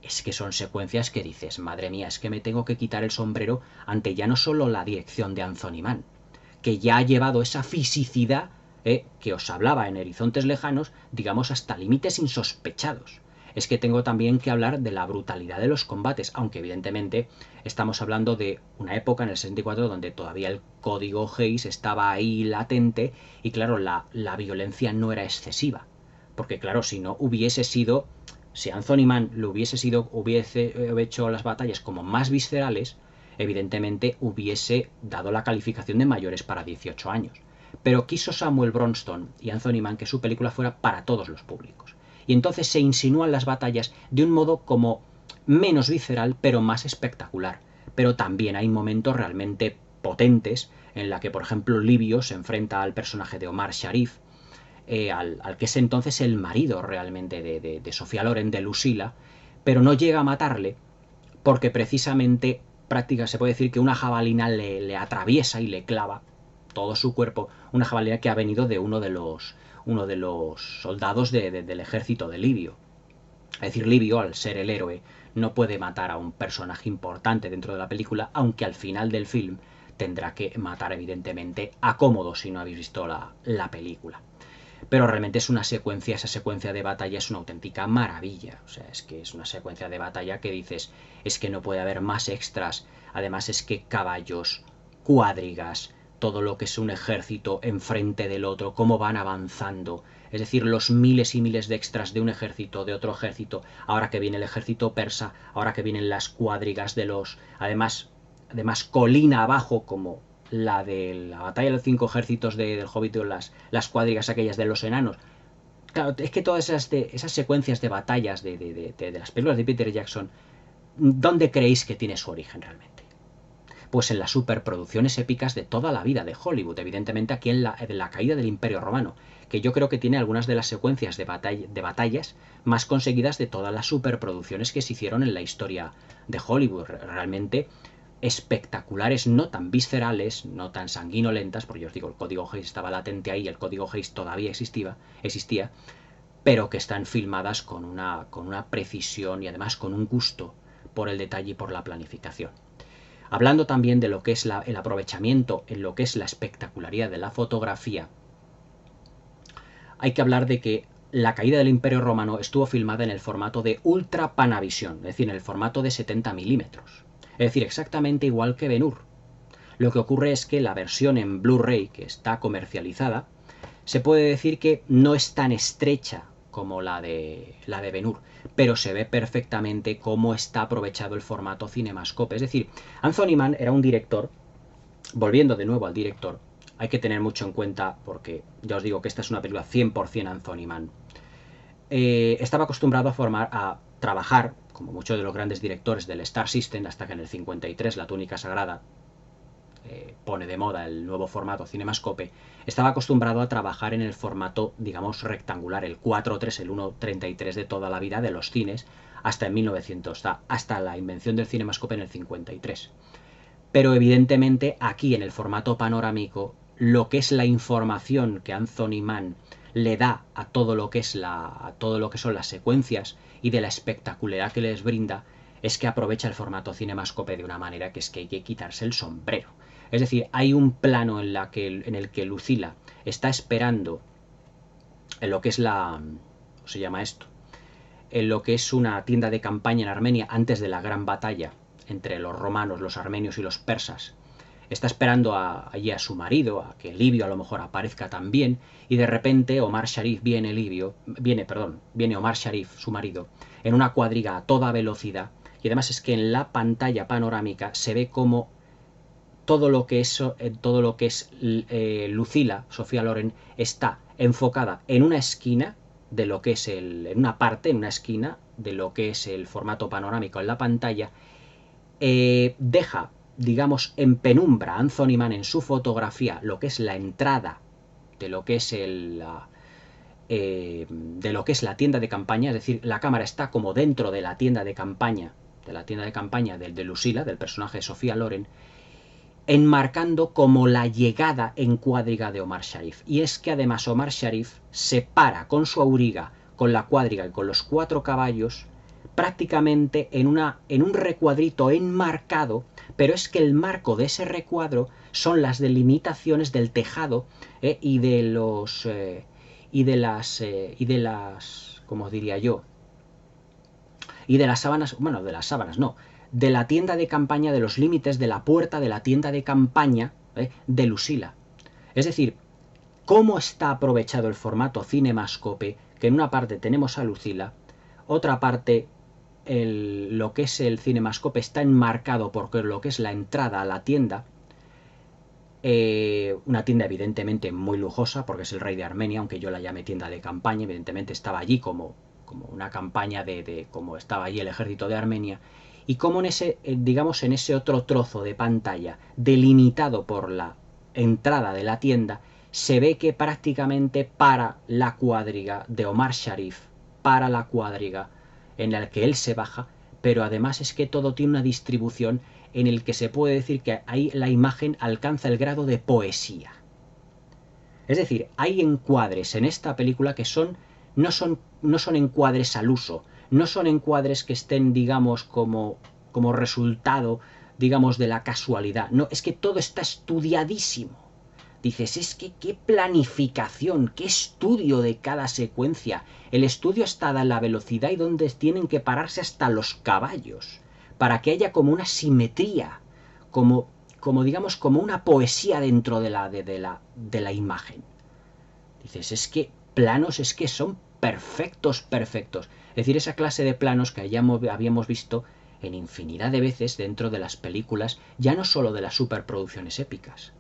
Es que son secuencias que dices, madre mía, es que me tengo que quitar el sombrero ante ya no solo la dirección de Anthony Mann, que ya ha llevado esa fisicidad que os hablaba en Horizontes Lejanos, digamos, hasta límites insospechados. Es que tengo también que hablar de la brutalidad de los combates, aunque evidentemente estamos hablando de una época en el 64 donde todavía el código Hays estaba ahí latente y claro, la violencia no era excesiva. Porque claro, si no hubiese sido, si Anthony Mann hubiese hecho las batallas como más viscerales, evidentemente hubiese dado la calificación de mayores para 18 años. Pero quiso Samuel Bronston y Anthony Mann que su película fuera para todos los públicos. Y entonces se insinúan las batallas de un modo como menos visceral, pero más espectacular. Pero también hay momentos realmente potentes en la que, por ejemplo, Livio se enfrenta al personaje de Omar Sharif, al que es entonces el marido realmente de Sofía Loren, de Lucila, pero no llega a matarle porque precisamente se puede decir que una jabalina le atraviesa y le clava todo su cuerpo, una jabalina que ha venido de uno de los soldados del ejército de Livio. Es decir, Livio, al ser el héroe, no puede matar a un personaje importante dentro de la película, aunque al final del film tendrá que matar evidentemente a Cómodo si no habéis visto la película. Pero realmente es una secuencia, esa secuencia de batalla es una auténtica maravilla. O sea, es que es una secuencia de batalla que dices, es que no puede haber más extras. Además es que caballos, cuadrigas, todo lo que es un ejército enfrente del otro, cómo van avanzando, Es decir, los miles y miles de extras de un ejército, de otro ejército, ahora que viene el ejército persa, ahora que vienen las cuadrigas de los... Además colina abajo, como la de la batalla de los 5 ejércitos del Hobbit, o las cuadrigas aquellas de los enanos. Claro, es que todas esas secuencias de batallas de las películas de Peter Jackson, ¿dónde creéis que tiene su origen realmente? Pues en las superproducciones épicas de toda la vida de Hollywood, evidentemente aquí en la caída del Imperio Romano, que yo creo que tiene algunas de las secuencias de batallas más conseguidas de todas las superproducciones que se hicieron en la historia de Hollywood. Realmente espectaculares, no tan viscerales, no tan sanguinolentas, porque yo os digo, el código Hays estaba latente ahí, el código Hays todavía existía, pero que están filmadas con una precisión y además con un gusto por el detalle y por la planificación. Hablando también de lo que es el aprovechamiento en lo que es la espectacularidad de la fotografía, hay que hablar de que la caída del Imperio Romano estuvo filmada en el formato de Ultra Panavision, es decir, en el formato de 70 milímetros. Es decir, exactamente igual que Ben-Hur. Lo que ocurre es que la versión en Blu-ray que está comercializada, se puede decir que no es tan estrecha como la de Ben-Hur, pero se ve perfectamente cómo está aprovechado el formato CinemaScope. Es decir, Anthony Mann era un director, volviendo de nuevo al director, hay que tener mucho en cuenta, porque ya os digo que esta es una película 100% Anthony Mann. Estaba acostumbrado a trabajar, como muchos de los grandes directores del Star System, hasta que en el 53 La Túnica Sagrada pone de moda el nuevo formato CinemaScope. Estaba acostumbrado a trabajar en el formato, digamos, rectangular, el 4:3, el 1:33 de toda la vida de los cines, hasta en 1900, hasta la invención del CinemaScope en el 53. Pero evidentemente aquí en el formato panorámico, lo que es la información que Anthony Mann le da a todo lo que son las secuencias y de la espectacularidad que les brinda, es que aprovecha el formato CinemaScope de una manera que es que hay que quitarse el sombrero. Es decir, hay un plano en el que Lucila está esperando en lo que es ¿cómo se llama esto? En lo que es una tienda de campaña en Armenia antes de la gran batalla entre los romanos, los armenios y los persas. Está esperando allí a su marido, a que Livio a lo mejor aparezca también, y de repente Omar Sharif viene Omar Sharif, su marido, en una cuadriga a toda velocidad, y además es que en la pantalla panorámica se ve como todo lo que es Lucila, Sofía Loren, está enfocada en una esquina de lo que es en una esquina de lo que es el formato panorámico en la pantalla. Deja, digamos, en penumbra a Anthony Mann en su fotografía lo que es la entrada de lo que es la tienda de campaña, es decir, la cámara está como dentro de la tienda de campaña, de Lucila, del personaje de Sofía Loren, enmarcando como la llegada en cuadriga de Omar Sharif. Y es que además Omar Sharif se para con su auriga, con la cuadriga y con los 4 caballos, prácticamente en un recuadrito enmarcado, pero es que el marco de ese recuadro son las delimitaciones del tejado y de las, como diría yo, y de las sábanas, bueno, de las sábanas no, de la tienda de campaña, de los límites de la puerta de la tienda de campaña de Lucila. Es decir, cómo está aprovechado el formato CinemaScope, que en una parte tenemos a Lucila, otra parte lo que es el CinemaScope está enmarcado por lo que es la entrada a la tienda, una tienda evidentemente muy lujosa, porque es el rey de Armenia, aunque yo la llame tienda de campaña, evidentemente estaba allí como una campaña de como estaba allí el ejército de Armenia, y como en ese, digamos, en ese otro trozo de pantalla delimitado por la entrada de la tienda, se ve que prácticamente para la cuadriga de Omar Sharif, para la cuadriga en la que él se baja, pero además es que todo tiene una distribución en el que se puede decir que ahí la imagen alcanza el grado de poesía. Es decir, hay encuadres en esta película que no son encuadres al uso, no son encuadres que estén, digamos, como resultado, digamos, de la casualidad. No, es que todo está estudiadísimo. Dices, es que qué planificación, qué estudio de cada secuencia. El estudio está a la velocidad y donde tienen que pararse hasta los caballos, para que haya como una simetría, como digamos, como una poesía dentro de la imagen. Dices, es que planos es que son perfectos, perfectos. Es decir, esa clase de planos que habíamos visto en infinidad de veces dentro de las películas, ya no solo de las superproducciones épicas,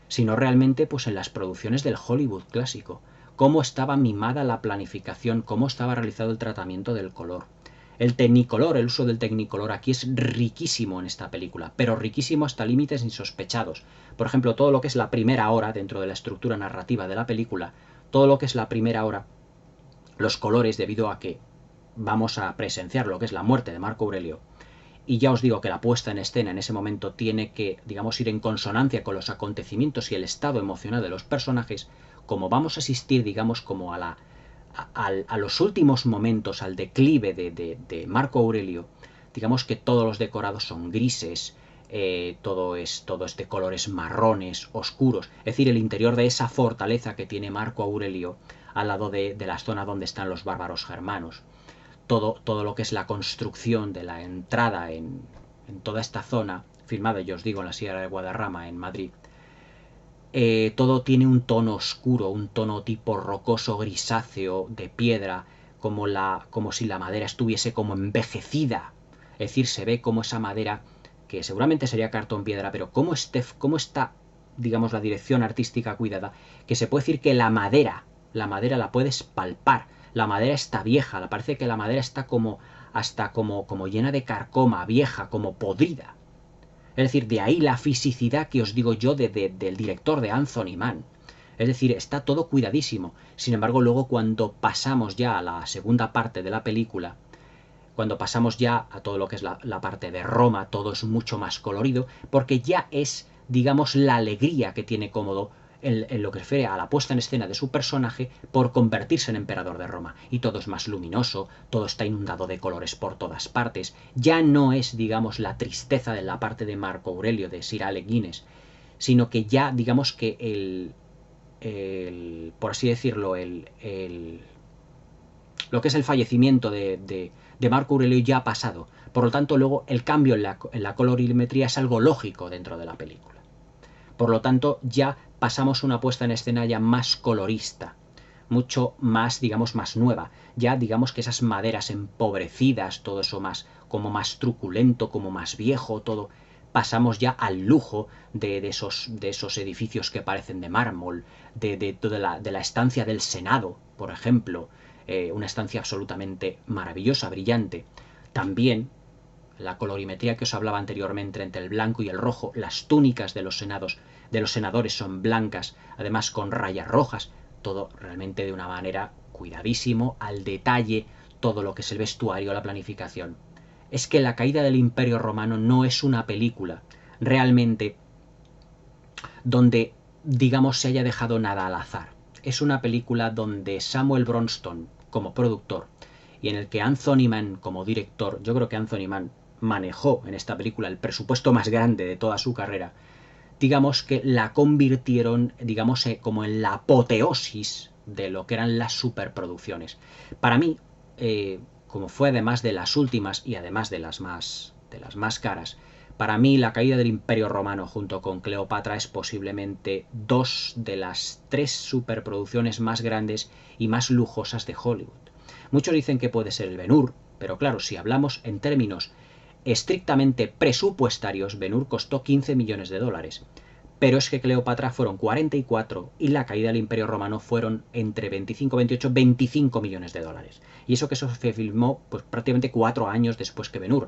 sino realmente pues en las producciones del Hollywood clásico. Cómo estaba mimada la planificación, cómo estaba realizado el tratamiento del color. El Technicolor, el uso del Technicolor aquí es riquísimo en esta película, pero riquísimo hasta límites insospechados. Por ejemplo, todo lo que es la primera hora dentro de la estructura narrativa de la película, todo lo que es la primera hora, los colores, debido a que vamos a presenciar lo que es la muerte de Marco Aurelio. Y ya os digo que la puesta en escena en ese momento tiene que, digamos, ir en consonancia con los acontecimientos y el estado emocional de los personajes, como vamos a asistir, digamos, como a los últimos momentos, al declive de Marco Aurelio, digamos que todos los decorados son grises, todo es de colores marrones, oscuros, es decir, el interior de esa fortaleza que tiene Marco Aurelio al lado de la zona donde están los bárbaros germanos. Todo lo que es la construcción de la entrada en toda esta zona, filmada, yo os digo, en la Sierra de Guadarrama, en Madrid, todo tiene un tono oscuro, un tono tipo rocoso, grisáceo, de piedra, como si la madera estuviese como envejecida. Es decir, se ve como esa madera, que seguramente sería cartón piedra, pero cómo está, digamos, la dirección artística cuidada, que se puede decir que la madera la puedes palpar. La madera está vieja, parece que la madera está como llena de carcoma, vieja, como podrida. Es decir, de ahí la fisicidad que os digo yo del director de Anthony Mann. Es decir, está todo cuidadísimo. Sin embargo, luego cuando pasamos ya a la segunda parte de la película, cuando pasamos ya a todo lo que es la parte de Roma, todo es mucho más colorido, porque ya es, digamos, la alegría que tiene Cómodo en lo que refiere a la puesta en escena de su personaje por convertirse en emperador de Roma. Y todo es más luminoso, todo está inundado de colores por todas partes. Ya no es, digamos, la tristeza de la parte de Marco Aurelio, de Sir Alec Guinness, sino que ya, digamos que por así decirlo, lo que es el fallecimiento de Marco Aurelio ya ha pasado. Por lo tanto, luego el cambio en la colorimetría es algo lógico dentro de la película. Por lo tanto, ya pasamos una puesta en escena ya más colorista, mucho más, digamos, más nueva. Ya digamos que esas maderas empobrecidas, todo eso más, como más truculento, como más viejo, todo, pasamos ya al lujo de esos edificios que parecen de mármol, de la estancia del Senado, por ejemplo, una estancia absolutamente maravillosa, brillante. También la colorimetría que os hablaba anteriormente entre el blanco y el rojo, las túnicas de los senadores son blancas, además con rayas rojas, todo realmente de una manera cuidadísimo, al detalle, todo lo que es el vestuario, la planificación. Es que la caída del Imperio Romano no es una película realmente donde, digamos, se haya dejado nada al azar. Es una película donde Samuel Bronston, como productor, y en el que Anthony Mann, como director, yo creo que Anthony Mann manejó en esta película el presupuesto más grande de toda su carrera, digamos que la convirtieron, digamos, como en la apoteosis de lo que eran las superproducciones. Para mí, como fue además de las últimas y además de las más caras, para mí la caída del Imperio Romano junto con Cleopatra es posiblemente dos de las tres superproducciones más grandes y más lujosas de Hollywood. Muchos dicen que puede ser el Ben-Hur, pero claro, si hablamos en términos estrictamente presupuestarios, Ben-Hur costó 15 millones de dólares. Pero es que Cleopatra fueron 44 y la caída del Imperio Romano fueron entre 25, 28, 25 millones de dólares. Y eso que eso se filmó pues, prácticamente 4 años después que Ben-Hur.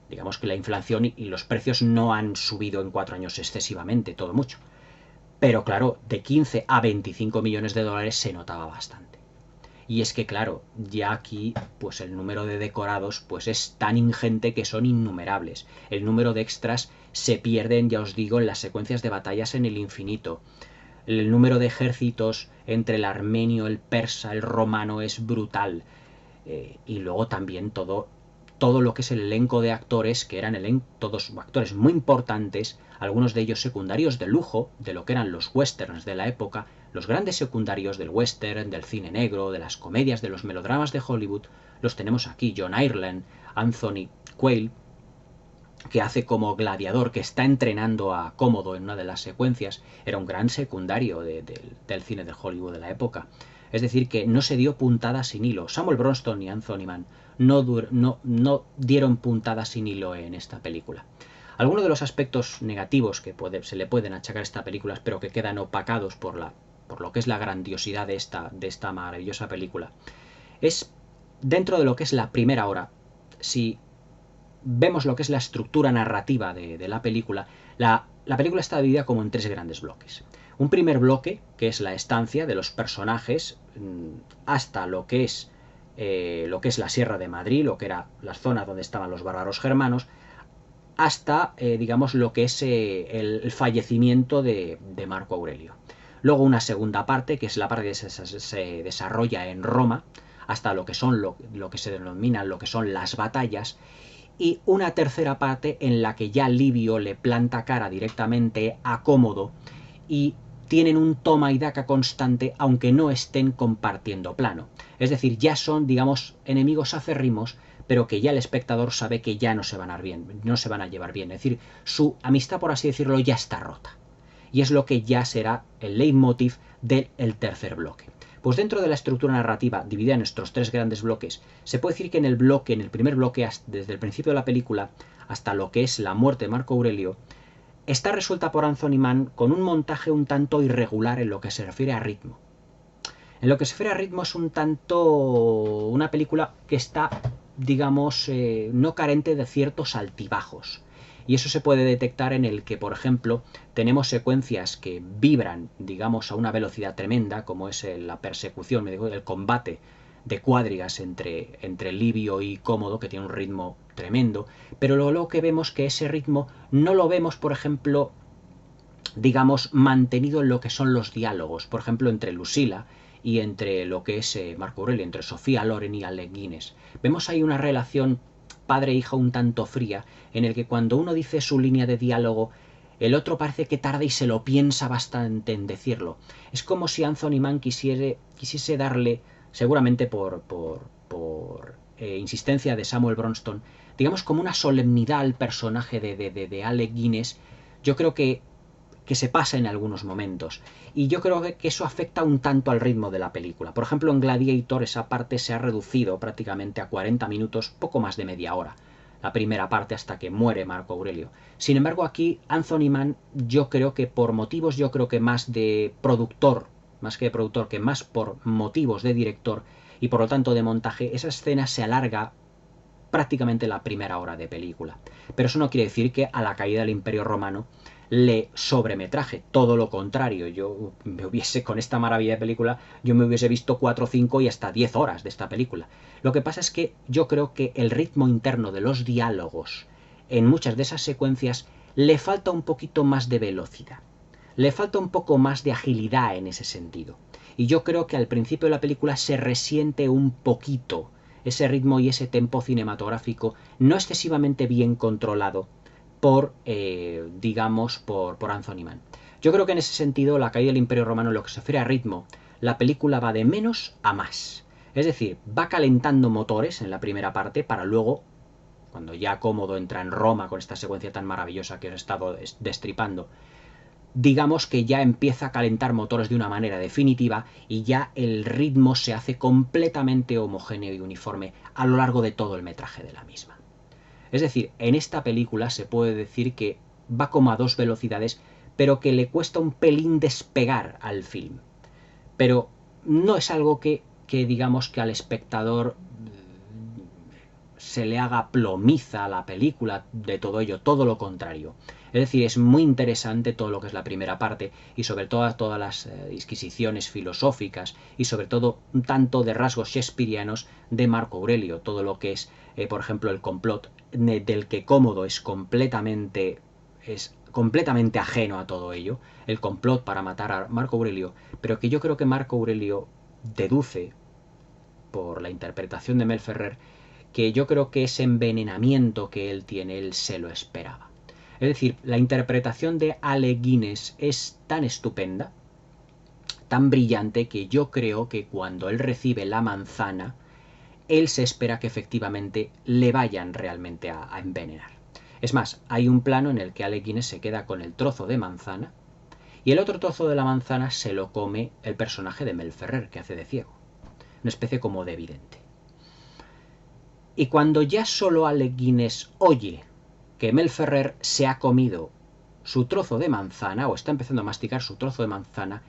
Digamos que la inflación y los precios no han subido en 4 años excesivamente, todo mucho. Pero claro, de 15 a 25 millones de dólares se notaba bastante. Y es que claro, ya aquí pues el número de decorados pues es tan ingente que son innumerables. El número de extras se pierden, ya os digo, en las secuencias de batallas en el infinito. El número de ejércitos entre el armenio, el persa, el romano es brutal. Y luego también todo lo que es el elenco de actores, que eran todos actores muy importantes, algunos de ellos secundarios de lujo, de lo que eran los westerns de la época, los grandes secundarios del western, del cine negro, de las comedias, de los melodramas de Hollywood, los tenemos aquí. John Ireland, Anthony Quayle, que hace como gladiador, que está entrenando a Cómodo en una de las secuencias, era un gran secundario del cine de Hollywood de la época. Es decir, que no se dio puntada sin hilo. Samuel Bronston y Anthony Mann no dieron puntada sin hilo en esta película. Algunos de los aspectos negativos que se le pueden achacar a esta película, pero que quedan opacados por lo que es la grandiosidad de esta maravillosa película, es dentro de lo que es la primera hora. Si vemos lo que es la estructura narrativa de la película, la película está dividida como en 3 grandes bloques. Un primer bloque, que es la estancia de los personajes hasta lo que es la Sierra de Madrid, lo que era la zona donde estaban los bárbaros germanos, hasta, digamos, lo que es el fallecimiento de Marco Aurelio. Luego una segunda parte, que es la parte que se desarrolla en Roma, hasta lo que son lo que se denomina lo que son las batallas, y una tercera parte en la que ya Livio le planta cara directamente a Cómodo y tienen un toma y daca constante, aunque no estén compartiendo plano. Es decir, ya son, digamos, enemigos acérrimos, pero que ya el espectador sabe que ya no se van a llevar bien. Es decir, su amistad, por así decirlo, ya está rota. Y es lo que ya será el leitmotiv del tercer bloque. Pues dentro de la estructura narrativa, dividida en estos 3 grandes bloques, se puede decir que en el primer bloque, desde el principio de la película hasta lo que es la muerte de Marco Aurelio, está resuelta por Anthony Mann con un montaje un tanto irregular en lo que se refiere a ritmo. En lo que se refiere a ritmo es un tanto una película que está, digamos, no carente de ciertos altibajos. Y eso se puede detectar en el que, por ejemplo, tenemos secuencias que vibran, digamos, a una velocidad tremenda, como es la persecución, el combate de cuadrigas entre Livio y Cómodo, que tiene un ritmo tremendo, pero luego que vemos que ese ritmo no lo vemos, por ejemplo, digamos, mantenido en lo que son los diálogos, por ejemplo, entre Lucila y entre lo que es Marco Aurelio, entre Sofía Loren y Alec Guinness. Vemos ahí una relación padre-hija un tanto fría, en el que cuando uno dice su línea de diálogo, el otro parece que tarda y se lo piensa bastante en decirlo. Es como si Anthony Mann quisiese darle, seguramente por insistencia de Samuel Bronston, digamos como una solemnidad al personaje de Alec Guinness. Yo creo que se pasa en algunos momentos. Y yo creo que eso afecta un tanto al ritmo de la película. Por ejemplo, en Gladiator esa parte se ha reducido prácticamente a 40 minutos, poco más de media hora. La primera parte hasta que muere Marco Aurelio. Sin embargo, aquí Anthony Mann, yo creo que por motivos, que más de productor, más que de productor, que más por motivos de director y por lo tanto de montaje, esa escena se alarga prácticamente la primera hora de película. Pero eso no quiere decir que a la caída del Imperio Romano le sobremetraje, todo lo contrario. Yo me hubiese, con esta maravilla de película, yo me hubiese visto 4, 5 y hasta 10 horas de esta película. Lo que pasa es que yo creo que el ritmo interno de los diálogos en muchas de esas secuencias le falta un poquito más de velocidad, le falta un poco más de agilidad en ese sentido. Y yo creo que al principio de la película se resiente un poquito ese ritmo y ese tempo cinematográfico no excesivamente bien controlado por, digamos, por Anthony Mann. Yo creo que en ese sentido, la caída del Imperio Romano, en lo que se refiere a ritmo, la película va de menos a más. Es decir, va calentando motores en la primera parte para luego, cuando ya Cómodo entra en Roma con esta secuencia tan maravillosa que os he estado destripando, digamos que ya empieza a calentar motores de una manera definitiva y ya el ritmo se hace completamente homogéneo y uniforme a lo largo de todo el metraje de la misma. Es decir, en esta película se puede decir que va como a 2 velocidades, pero que le cuesta un pelín despegar al film. Pero no es algo que digamos que al espectador se le haga plomiza a la película de todo ello, todo lo contrario. Es decir, es muy interesante todo lo que es la primera parte y sobre todo todas las disquisiciones filosóficas y sobre todo un tanto de rasgos shakespearianos de Marco Aurelio, todo lo que es, por ejemplo, el complot del que Cómodo es completamente ajeno a todo ello, el complot para matar a Marco Aurelio, pero que yo creo que Marco Aurelio deduce, por la interpretación de Mel Ferrer, que yo creo que ese envenenamiento que él tiene, él se lo esperaba. Es decir, la interpretación de Alec Guinness es tan estupenda, tan brillante, que yo creo que cuando él recibe la manzana, él se espera que efectivamente le vayan realmente a envenenar. Es más, hay un plano en el que Alec Guinness se queda con el trozo de manzana y el otro trozo de la manzana se lo come el personaje de Mel Ferrer, que hace de ciego, una especie como de vidente. Y cuando ya solo Alec Guinness oye que Mel Ferrer se ha comido su trozo de manzana, o está empezando a masticar su trozo de manzana,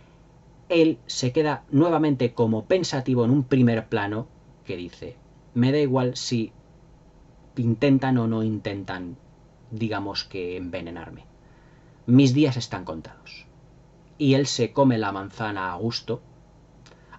él se queda nuevamente como pensativo en un primer plano que dice, me da igual si intentan o no intentan, digamos que envenenarme. Mis días están contados. Y él se come la manzana a gusto,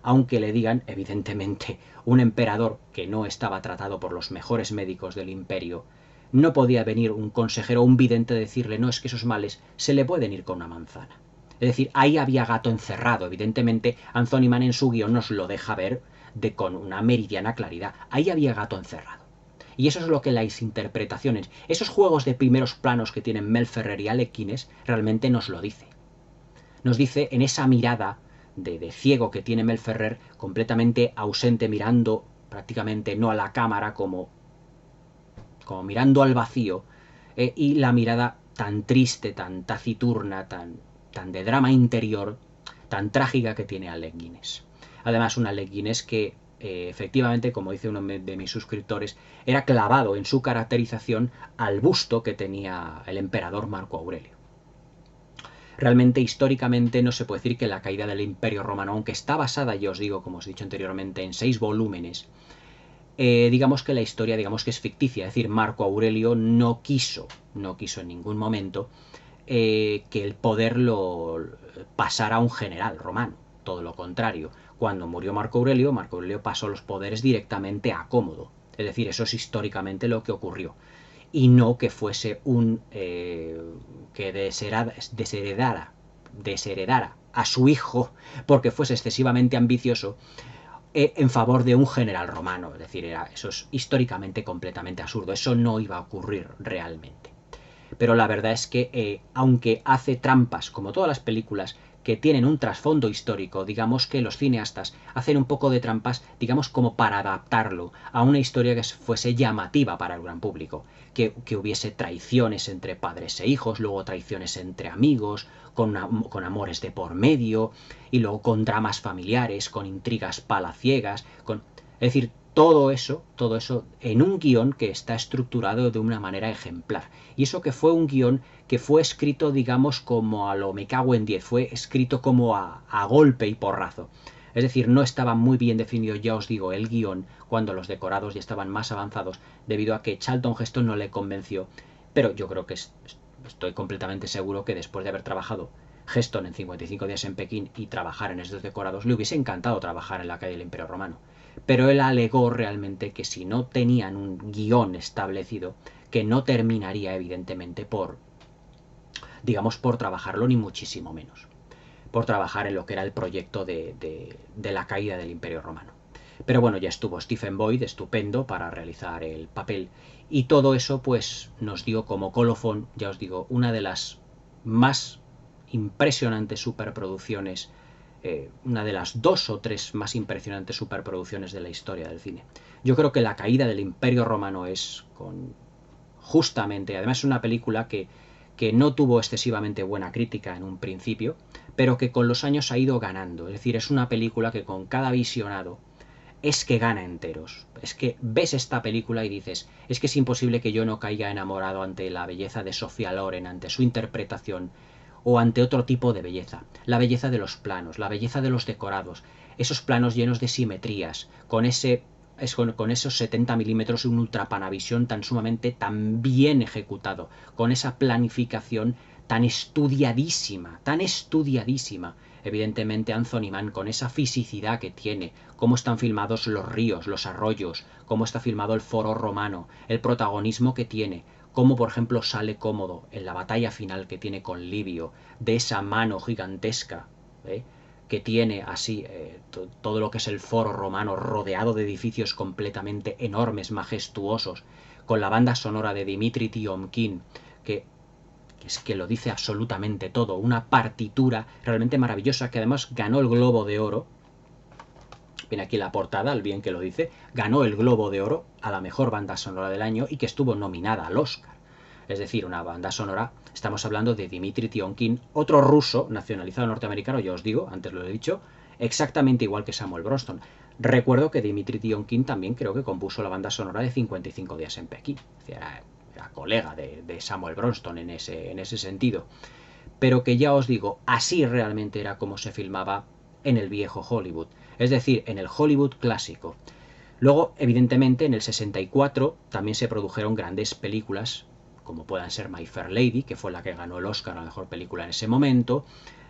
aunque le digan, evidentemente, un emperador que no estaba tratado por los mejores médicos del imperio, no podía venir un consejero o un vidente a decirle, no, es que esos males se le pueden ir con una manzana. Es decir, ahí había gato encerrado. Evidentemente, Anthony Mann en su guión nos lo deja ver con una meridiana claridad. Ahí había gato encerrado. Y eso es lo que las interpretaciones, esos juegos de primeros planos que tienen Mel Ferrer y Alec Guinness, realmente nos lo dice. Nos dice en esa mirada de ciego que tiene Mel Ferrer, completamente ausente, mirando prácticamente no a la cámara, como mirando al vacío, y la mirada tan triste, tan taciturna, tan de drama interior, tan trágica que tiene Alec Guinness. Además, un Alec Guinness que efectivamente, como dice uno de mis suscriptores, era clavado en su caracterización al busto que tenía el emperador Marco Aurelio. Realmente, históricamente, no se puede decir que la caída del Imperio Romano, aunque está basada, ya os digo, como os he dicho anteriormente, en 6 volúmenes, digamos que la historia, digamos que es ficticia. Es decir, Marco Aurelio no quiso en ningún momento que el poder lo pasara a un general romano. Todo lo contrario. Cuando murió Marco Aurelio pasó los poderes directamente a Cómodo. Es decir, eso es históricamente lo que ocurrió. Y no que fuese un que desheredara a su hijo porque fuese excesivamente ambicioso en favor de un general romano. Es decir, eso es históricamente completamente absurdo. Eso no iba a ocurrir realmente. Pero la verdad es que, aunque hace trampas, como todas las películas que tienen un trasfondo histórico, digamos que los cineastas hacen un poco de trampas, digamos como para adaptarlo a una historia que fuese llamativa para el gran público, que hubiese traiciones entre padres e hijos, luego traiciones entre amigos, con amores de por medio, y luego con dramas familiares, con intrigas palaciegas, es decir, todo eso en un guión que está estructurado de una manera ejemplar. Y eso que fue un guión que fue escrito, digamos, como a lo me cago en 10, fue escrito como a golpe y porrazo. Es decir, no estaba muy bien definido, ya os digo, el guión, cuando los decorados ya estaban más avanzados, debido a que Charlton Heston no le convenció. Pero yo creo que estoy completamente seguro que después de haber trabajado Heston en 55 días en Pekín y trabajar en estos decorados, le hubiese encantado trabajar en la calle del Imperio Romano. Pero él alegó realmente que si no tenían un guión establecido, que no terminaría evidentemente por trabajarlo, ni muchísimo menos, por trabajar en lo que era el proyecto de la caída del Imperio Romano. Pero bueno, ya estuvo Stephen Boyd, estupendo, para realizar el papel, y todo eso pues nos dio como colofón, ya os digo, una de las más impresionantes superproducciones, una de las 2 o 3 más impresionantes superproducciones de la historia del cine. Yo creo que la caída del Imperio Romano es justamente, además es una película que no tuvo excesivamente buena crítica en un principio, pero que con los años ha ido ganando. Es decir, es una película que con cada visionado es que gana enteros. Es que ves esta película y dices, es que es imposible que yo no caiga enamorado ante la belleza de Sophia Loren, ante su interpretación, o ante otro tipo de belleza. La belleza de los planos, la belleza de los decorados, esos planos llenos de simetrías, con esos 70 milímetros y un Ultra Panavision tan sumamente tan bien ejecutado, con esa planificación tan estudiadísima, evidentemente Anthony Mann con esa fisicidad que tiene, cómo están filmados los ríos, los arroyos, cómo está filmado el foro romano, el protagonismo que tiene, cómo por ejemplo sale Cómodo en la batalla final que tiene con Livio, de esa mano gigantesca, que tiene así todo lo que es el foro romano rodeado de edificios completamente enormes, majestuosos, con la banda sonora de Dimitri Tiomkin, que es que lo dice absolutamente todo, una partitura realmente maravillosa que además ganó el Globo de Oro. Viene aquí la portada, el bien que lo dice, ganó el Globo de Oro a la mejor banda sonora del año y que estuvo nominada al Oscar. Es decir, una banda sonora, estamos hablando de Dmitri Tiomkin, otro ruso nacionalizado norteamericano, ya os digo, antes lo he dicho, exactamente igual que Samuel Bronston. Recuerdo que Dmitri Tiomkin también creo que compuso la banda sonora de 55 días en Pekín. Era colega de Samuel Bronston en ese sentido. Pero que ya os digo, así realmente era como se filmaba en el viejo Hollywood. Es decir, en el Hollywood clásico. Luego, evidentemente, en el 64 también se produjeron grandes películas, como puedan ser My Fair Lady, que fue la que ganó el Oscar a la mejor película en ese momento,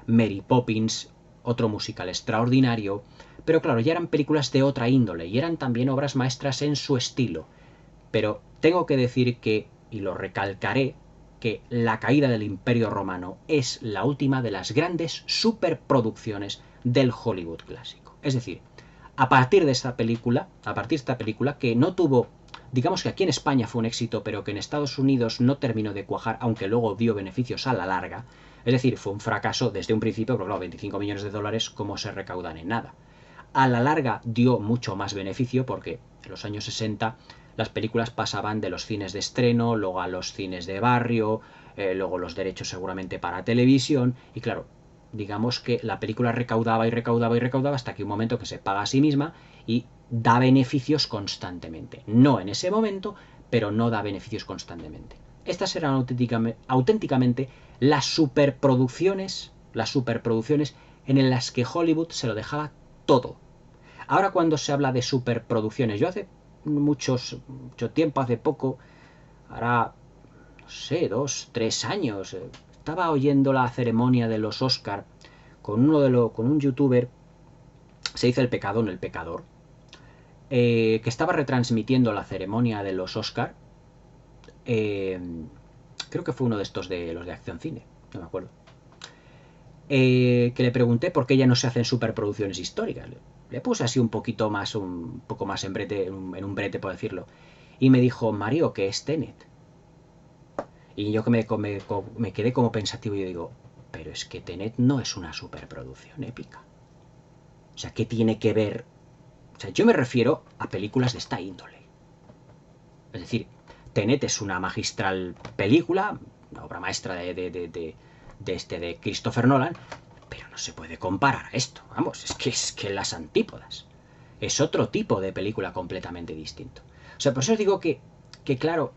Mary Poppins, otro musical extraordinario, pero claro, ya eran películas de otra índole y eran también obras maestras en su estilo. Pero tengo que decir que, y lo recalcaré, que La caída del Imperio Romano es la última de las grandes superproducciones del Hollywood clásico. Es decir, a partir de esta película, que no tuvo, digamos que aquí en España fue un éxito, pero que en Estados Unidos no terminó de cuajar, aunque luego dio beneficios a la larga, es decir, fue un fracaso desde un principio, pero claro, 25 millones de dólares, ¿cómo se recaudan en nada? A la larga dio mucho más beneficio porque en los años 60 las películas pasaban de los cines de estreno, luego a los cines de barrio, luego los derechos seguramente para televisión, y claro, digamos que la película recaudaba y recaudaba y recaudaba hasta que un momento que se paga a sí misma y da beneficios constantemente. No en ese momento, pero no da beneficios constantemente. Estas eran auténticamente las superproducciones en las que Hollywood se lo dejaba todo. Ahora cuando se habla de superproducciones, yo hace mucho tiempo, hace poco, ahora, no sé, 2, 3 años, estaba oyendo la ceremonia de los Oscar con un youtuber, se dice El Pecado, no El Pecador, que estaba retransmitiendo la ceremonia de los Oscar. Creo que fue uno de estos de los de Acción Cine, no me acuerdo. Que le pregunté por qué ya no se hacen superproducciones históricas. Le puse así un poco más en un brete, por decirlo. Y me dijo, Mario, ¿qué es Tenet? Y yo que me quedé como pensativo y yo digo, pero es que Tenet no es una superproducción épica. O sea, ¿qué tiene que ver? O sea, yo me refiero a películas de esta índole. Es decir, Tenet es una magistral película, una obra maestra de Christopher Nolan, pero no se puede comparar a esto. Vamos, es que las antípodas. Es otro tipo de película completamente distinto. O sea, por eso os digo que claro,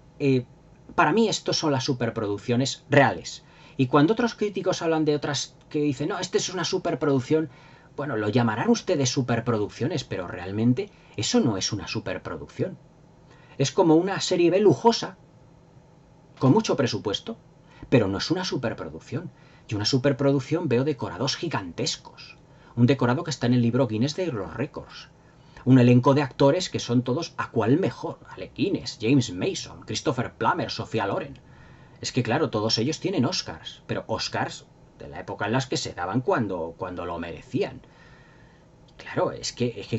para mí estos son las superproducciones reales. Y cuando otros críticos hablan de otras que dicen, no, esta es una superproducción, bueno, lo llamarán ustedes superproducciones, pero realmente eso no es una superproducción. Es como una serie B lujosa, con mucho presupuesto, pero no es una superproducción. Y una superproducción veo decorados gigantescos. Un decorado que está en el libro Guinness de los récords. Un elenco de actores que son todos a cuál mejor. Alec Guinness, James Mason, Christopher Plummer, Sofía Loren. Es que claro, todos ellos tienen Oscars, pero Oscars de la época en las que se daban cuando lo merecían. Claro,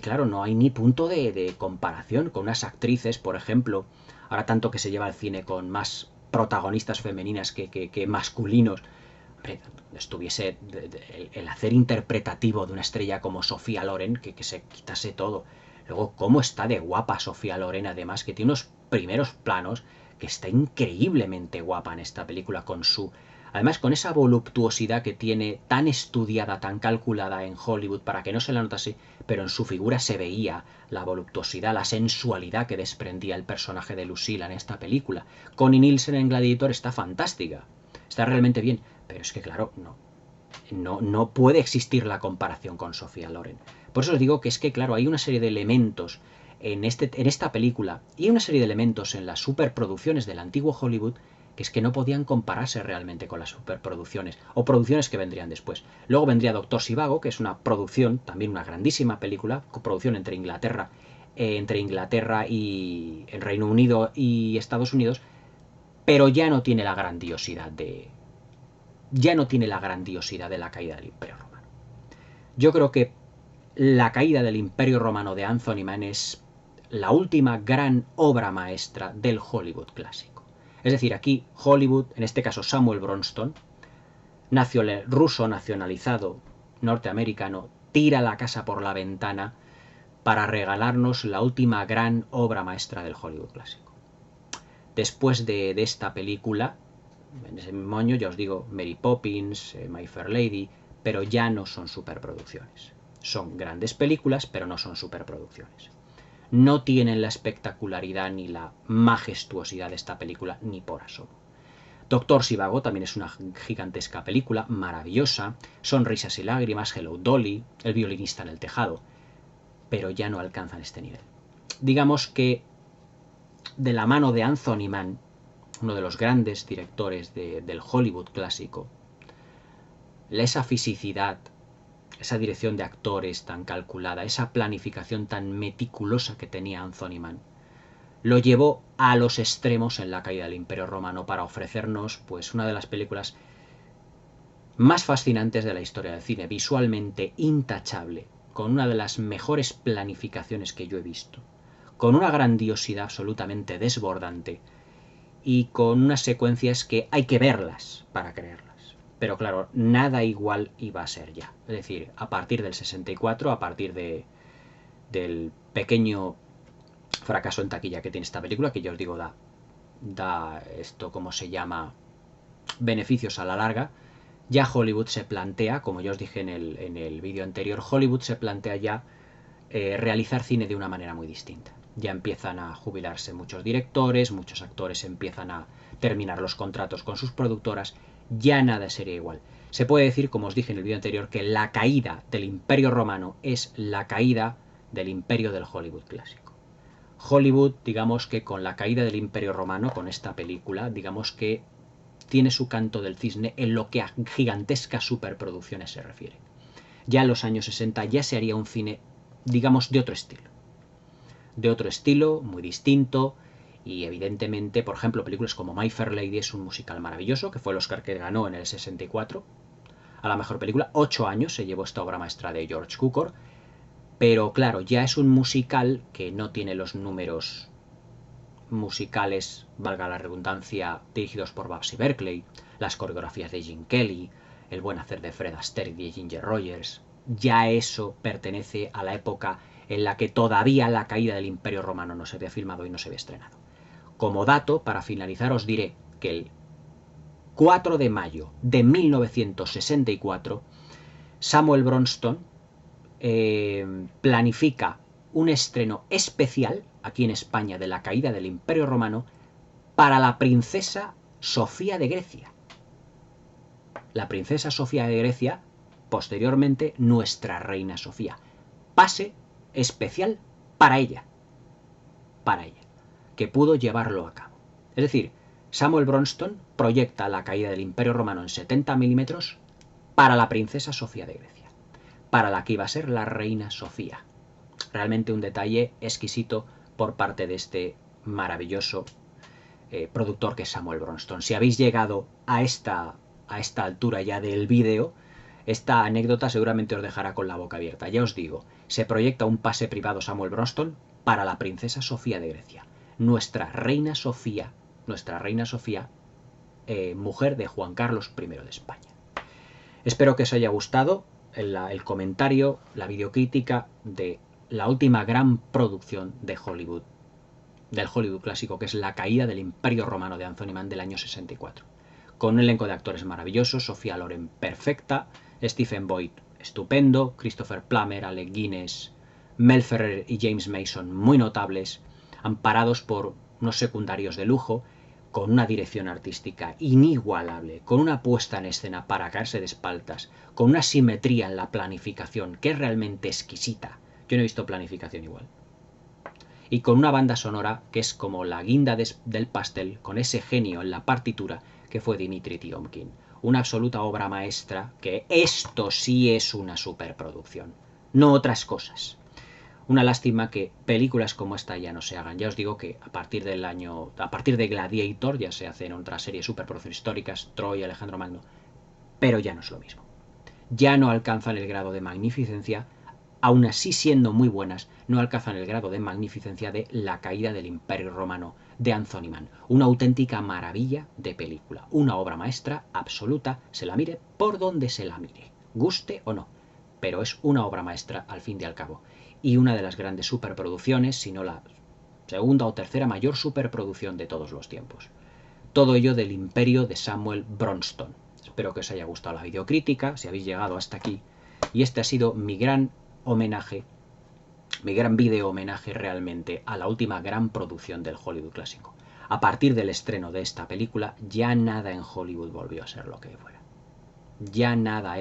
claro, no hay ni punto de comparación con unas actrices, por ejemplo, ahora tanto que se lleva el cine con más protagonistas femeninas que masculinos. Hombre, estuviese el hacer interpretativo de una estrella como Sofía Loren, que se quitase todo. Luego, cómo está de guapa Sofía Loren, además, que tiene unos primeros planos, que está increíblemente guapa en esta película con su... Además, con esa voluptuosidad que tiene, tan estudiada, tan calculada en Hollywood, para que no se la notase, pero en su figura se veía la voluptuosidad, la sensualidad que desprendía el personaje de Lucilla en esta película. Connie Nielsen en Gladiator está fantástica, está realmente bien, pero es que claro, no puede existir la comparación con Sofía Loren. Por eso os digo que es que claro, hay una serie de elementos en esta película y una serie de elementos en las superproducciones del antiguo Hollywood que es que no podían compararse realmente con las superproducciones o producciones que vendrían después. Luego vendría Doctor Zhivago, que es una producción, también una grandísima película, coproducción entre Inglaterra y el Reino Unido y Estados Unidos, pero ya no tiene la grandiosidad de la caída del Imperio Romano. Yo creo que la caída del Imperio Romano de Anthony Mann es la última gran obra maestra del Hollywood clásico. Es decir, aquí Hollywood, en este caso Samuel Bronston, ruso nacionalizado norteamericano, tira la casa por la ventana para regalarnos la última gran obra maestra del Hollywood clásico. Después de esta película, en ese mismo año, ya os digo, Mary Poppins, My Fair Lady, pero ya no son superproducciones. Son grandes películas, pero no son superproducciones. No tienen la espectacularidad ni la majestuosidad de esta película, ni por asomo. Doctor Zhivago también es una gigantesca película, maravillosa, Sonrisas y lágrimas, Hello Dolly, El violinista en el tejado, pero ya no alcanzan este nivel. Digamos que de la mano de Anthony Mann, uno de los grandes directores del Hollywood clásico, esa fisicidad, esa dirección de actores tan calculada, esa planificación tan meticulosa que tenía Anthony Mann, lo llevó a los extremos en La caída del Imperio Romano para ofrecernos pues una de las películas más fascinantes de la historia del cine, visualmente intachable, con una de las mejores planificaciones que yo he visto, con una grandiosidad absolutamente desbordante y con unas secuencias que hay que verlas para creerlas. Pero claro, nada igual iba a ser ya. Es decir, a partir del 64, a partir del pequeño fracaso en taquilla que tiene esta película, que ya os digo, da esto, ¿cómo se llama?, beneficios a la larga, ya Hollywood se plantea, como ya os dije en el vídeo anterior, Hollywood se plantea ya realizar cine de una manera muy distinta. Ya empiezan a jubilarse muchos directores, muchos actores empiezan a terminar los contratos con sus productoras, ya nada sería igual. Se puede decir, como os dije en el vídeo anterior, que la caída del Imperio Romano es la caída del imperio del Hollywood clásico. Hollywood, digamos que con la caída del Imperio Romano, con esta película, digamos que tiene su canto del cisne en lo que a gigantescas superproducciones se refiere. Ya en los años 60 ya se haría un cine, digamos, de otro estilo, muy distinto, y evidentemente, por ejemplo, películas como My Fair Lady es un musical maravilloso, que fue el Oscar que ganó en el 64 a la mejor película. 8 años se llevó esta obra maestra de George Cukor, pero claro, ya es un musical que no tiene los números musicales, valga la redundancia, dirigidos por Babsy Berkeley, las coreografías de Gene Kelly, el buen hacer de Fred Astaire y de Ginger Rogers. Ya eso pertenece a la época en la que todavía la caída del Imperio Romano no se había filmado y no se había estrenado. Como dato, para finalizar, os diré que el 4 de mayo de 1964 Samuel Bronston planifica un estreno especial aquí en España de la caída del Imperio Romano para la princesa Sofía de Grecia. La princesa Sofía de Grecia, posteriormente nuestra reina Sofía. Pase especial para ella, que pudo llevarlo a cabo. Es decir, Samuel Bronston proyecta la caída del Imperio Romano en 70 milímetros para la princesa Sofía de Grecia, para la que iba a ser la reina Sofía. Realmente un detalle exquisito por parte de este maravilloso productor que es Samuel Bronston. Si habéis llegado a esta altura ya del vídeo, esta anécdota seguramente os dejará con la boca abierta. Ya os digo, se proyecta un pase privado Samuel Bronston para la princesa Sofía de Grecia. Nuestra reina Sofía, mujer de Juan Carlos I de España. Espero que os haya gustado el comentario, la videocrítica de la última gran producción de Hollywood, del Hollywood clásico, que es La caída del Imperio Romano de Anthony Mann del año 64. Con un elenco de actores maravillosos, Sofía Loren perfecta, Stephen Boyd estupendo, Christopher Plummer, Alec Guinness, Mel Ferrer y James Mason muy notables, amparados por unos secundarios de lujo, con una dirección artística inigualable, con una puesta en escena para caerse de espaldas, con una simetría en la planificación que es realmente exquisita. Yo no he visto planificación igual. Y con una banda sonora que es como la guinda del pastel, con ese genio en la partitura que fue Dmitri Tiomkin. Una absoluta obra maestra, que esto sí es una superproducción, no otras cosas. Una lástima que películas como esta ya no se hagan. Ya os digo que a partir de Gladiator ya se hacen otras series superproducciones históricas, Troy, Alejandro Magno, pero ya no es lo mismo. Ya no alcanzan el grado de magnificencia, aún así siendo muy buenas, no alcanzan el grado de magnificencia de La caída del Imperio Romano de Anthony Mann. Una auténtica maravilla de película, una obra maestra absoluta, se la mire por donde se la mire, guste o no, pero es una obra maestra al fin y al cabo. Y una de las grandes superproducciones, si no la segunda o tercera mayor superproducción de todos los tiempos. Todo ello del imperio de Samuel Bronston. Espero que os haya gustado la videocrítica, si habéis llegado hasta aquí. Y este ha sido mi gran homenaje, mi gran video homenaje realmente a la última gran producción del Hollywood clásico. A partir del estreno de esta película, ya nada en Hollywood volvió a ser lo que fuera. Ya nada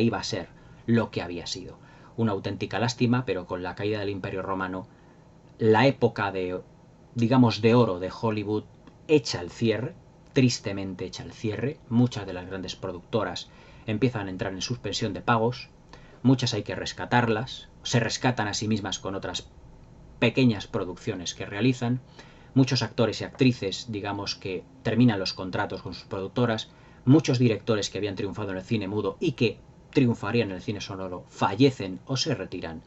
iba a ser lo que había sido. Una auténtica lástima, pero con la caída del Imperio Romano, la época de, digamos, de oro de Hollywood echa el cierre, tristemente echa el cierre. Muchas de las grandes productoras empiezan a entrar en suspensión de pagos, muchas hay que rescatarlas, se rescatan a sí mismas con otras pequeñas producciones que realizan, muchos actores y actrices, digamos, que terminan los contratos con sus productoras, muchos directores que habían triunfado en el cine mudo y que triunfarían en el cine sonoro fallecen o se retiran,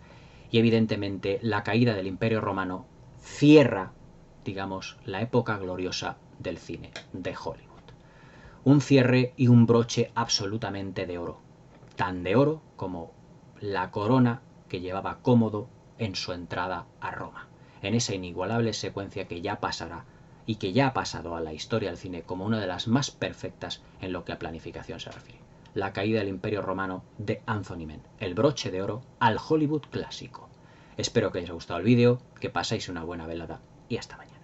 y evidentemente la caída del Imperio Romano cierra, digamos, la época gloriosa del cine de Hollywood. Un cierre y un broche absolutamente de oro, tan de oro como la corona que llevaba Cómodo en su entrada a Roma, en esa inigualable secuencia que ya pasará y que ya ha pasado a la historia del cine como una de las más perfectas en lo que a planificación se refiere. La caída del Imperio Romano de Anthony Mann, el broche de oro al Hollywood clásico. Espero que os haya gustado el vídeo, que paséis una buena velada y hasta mañana.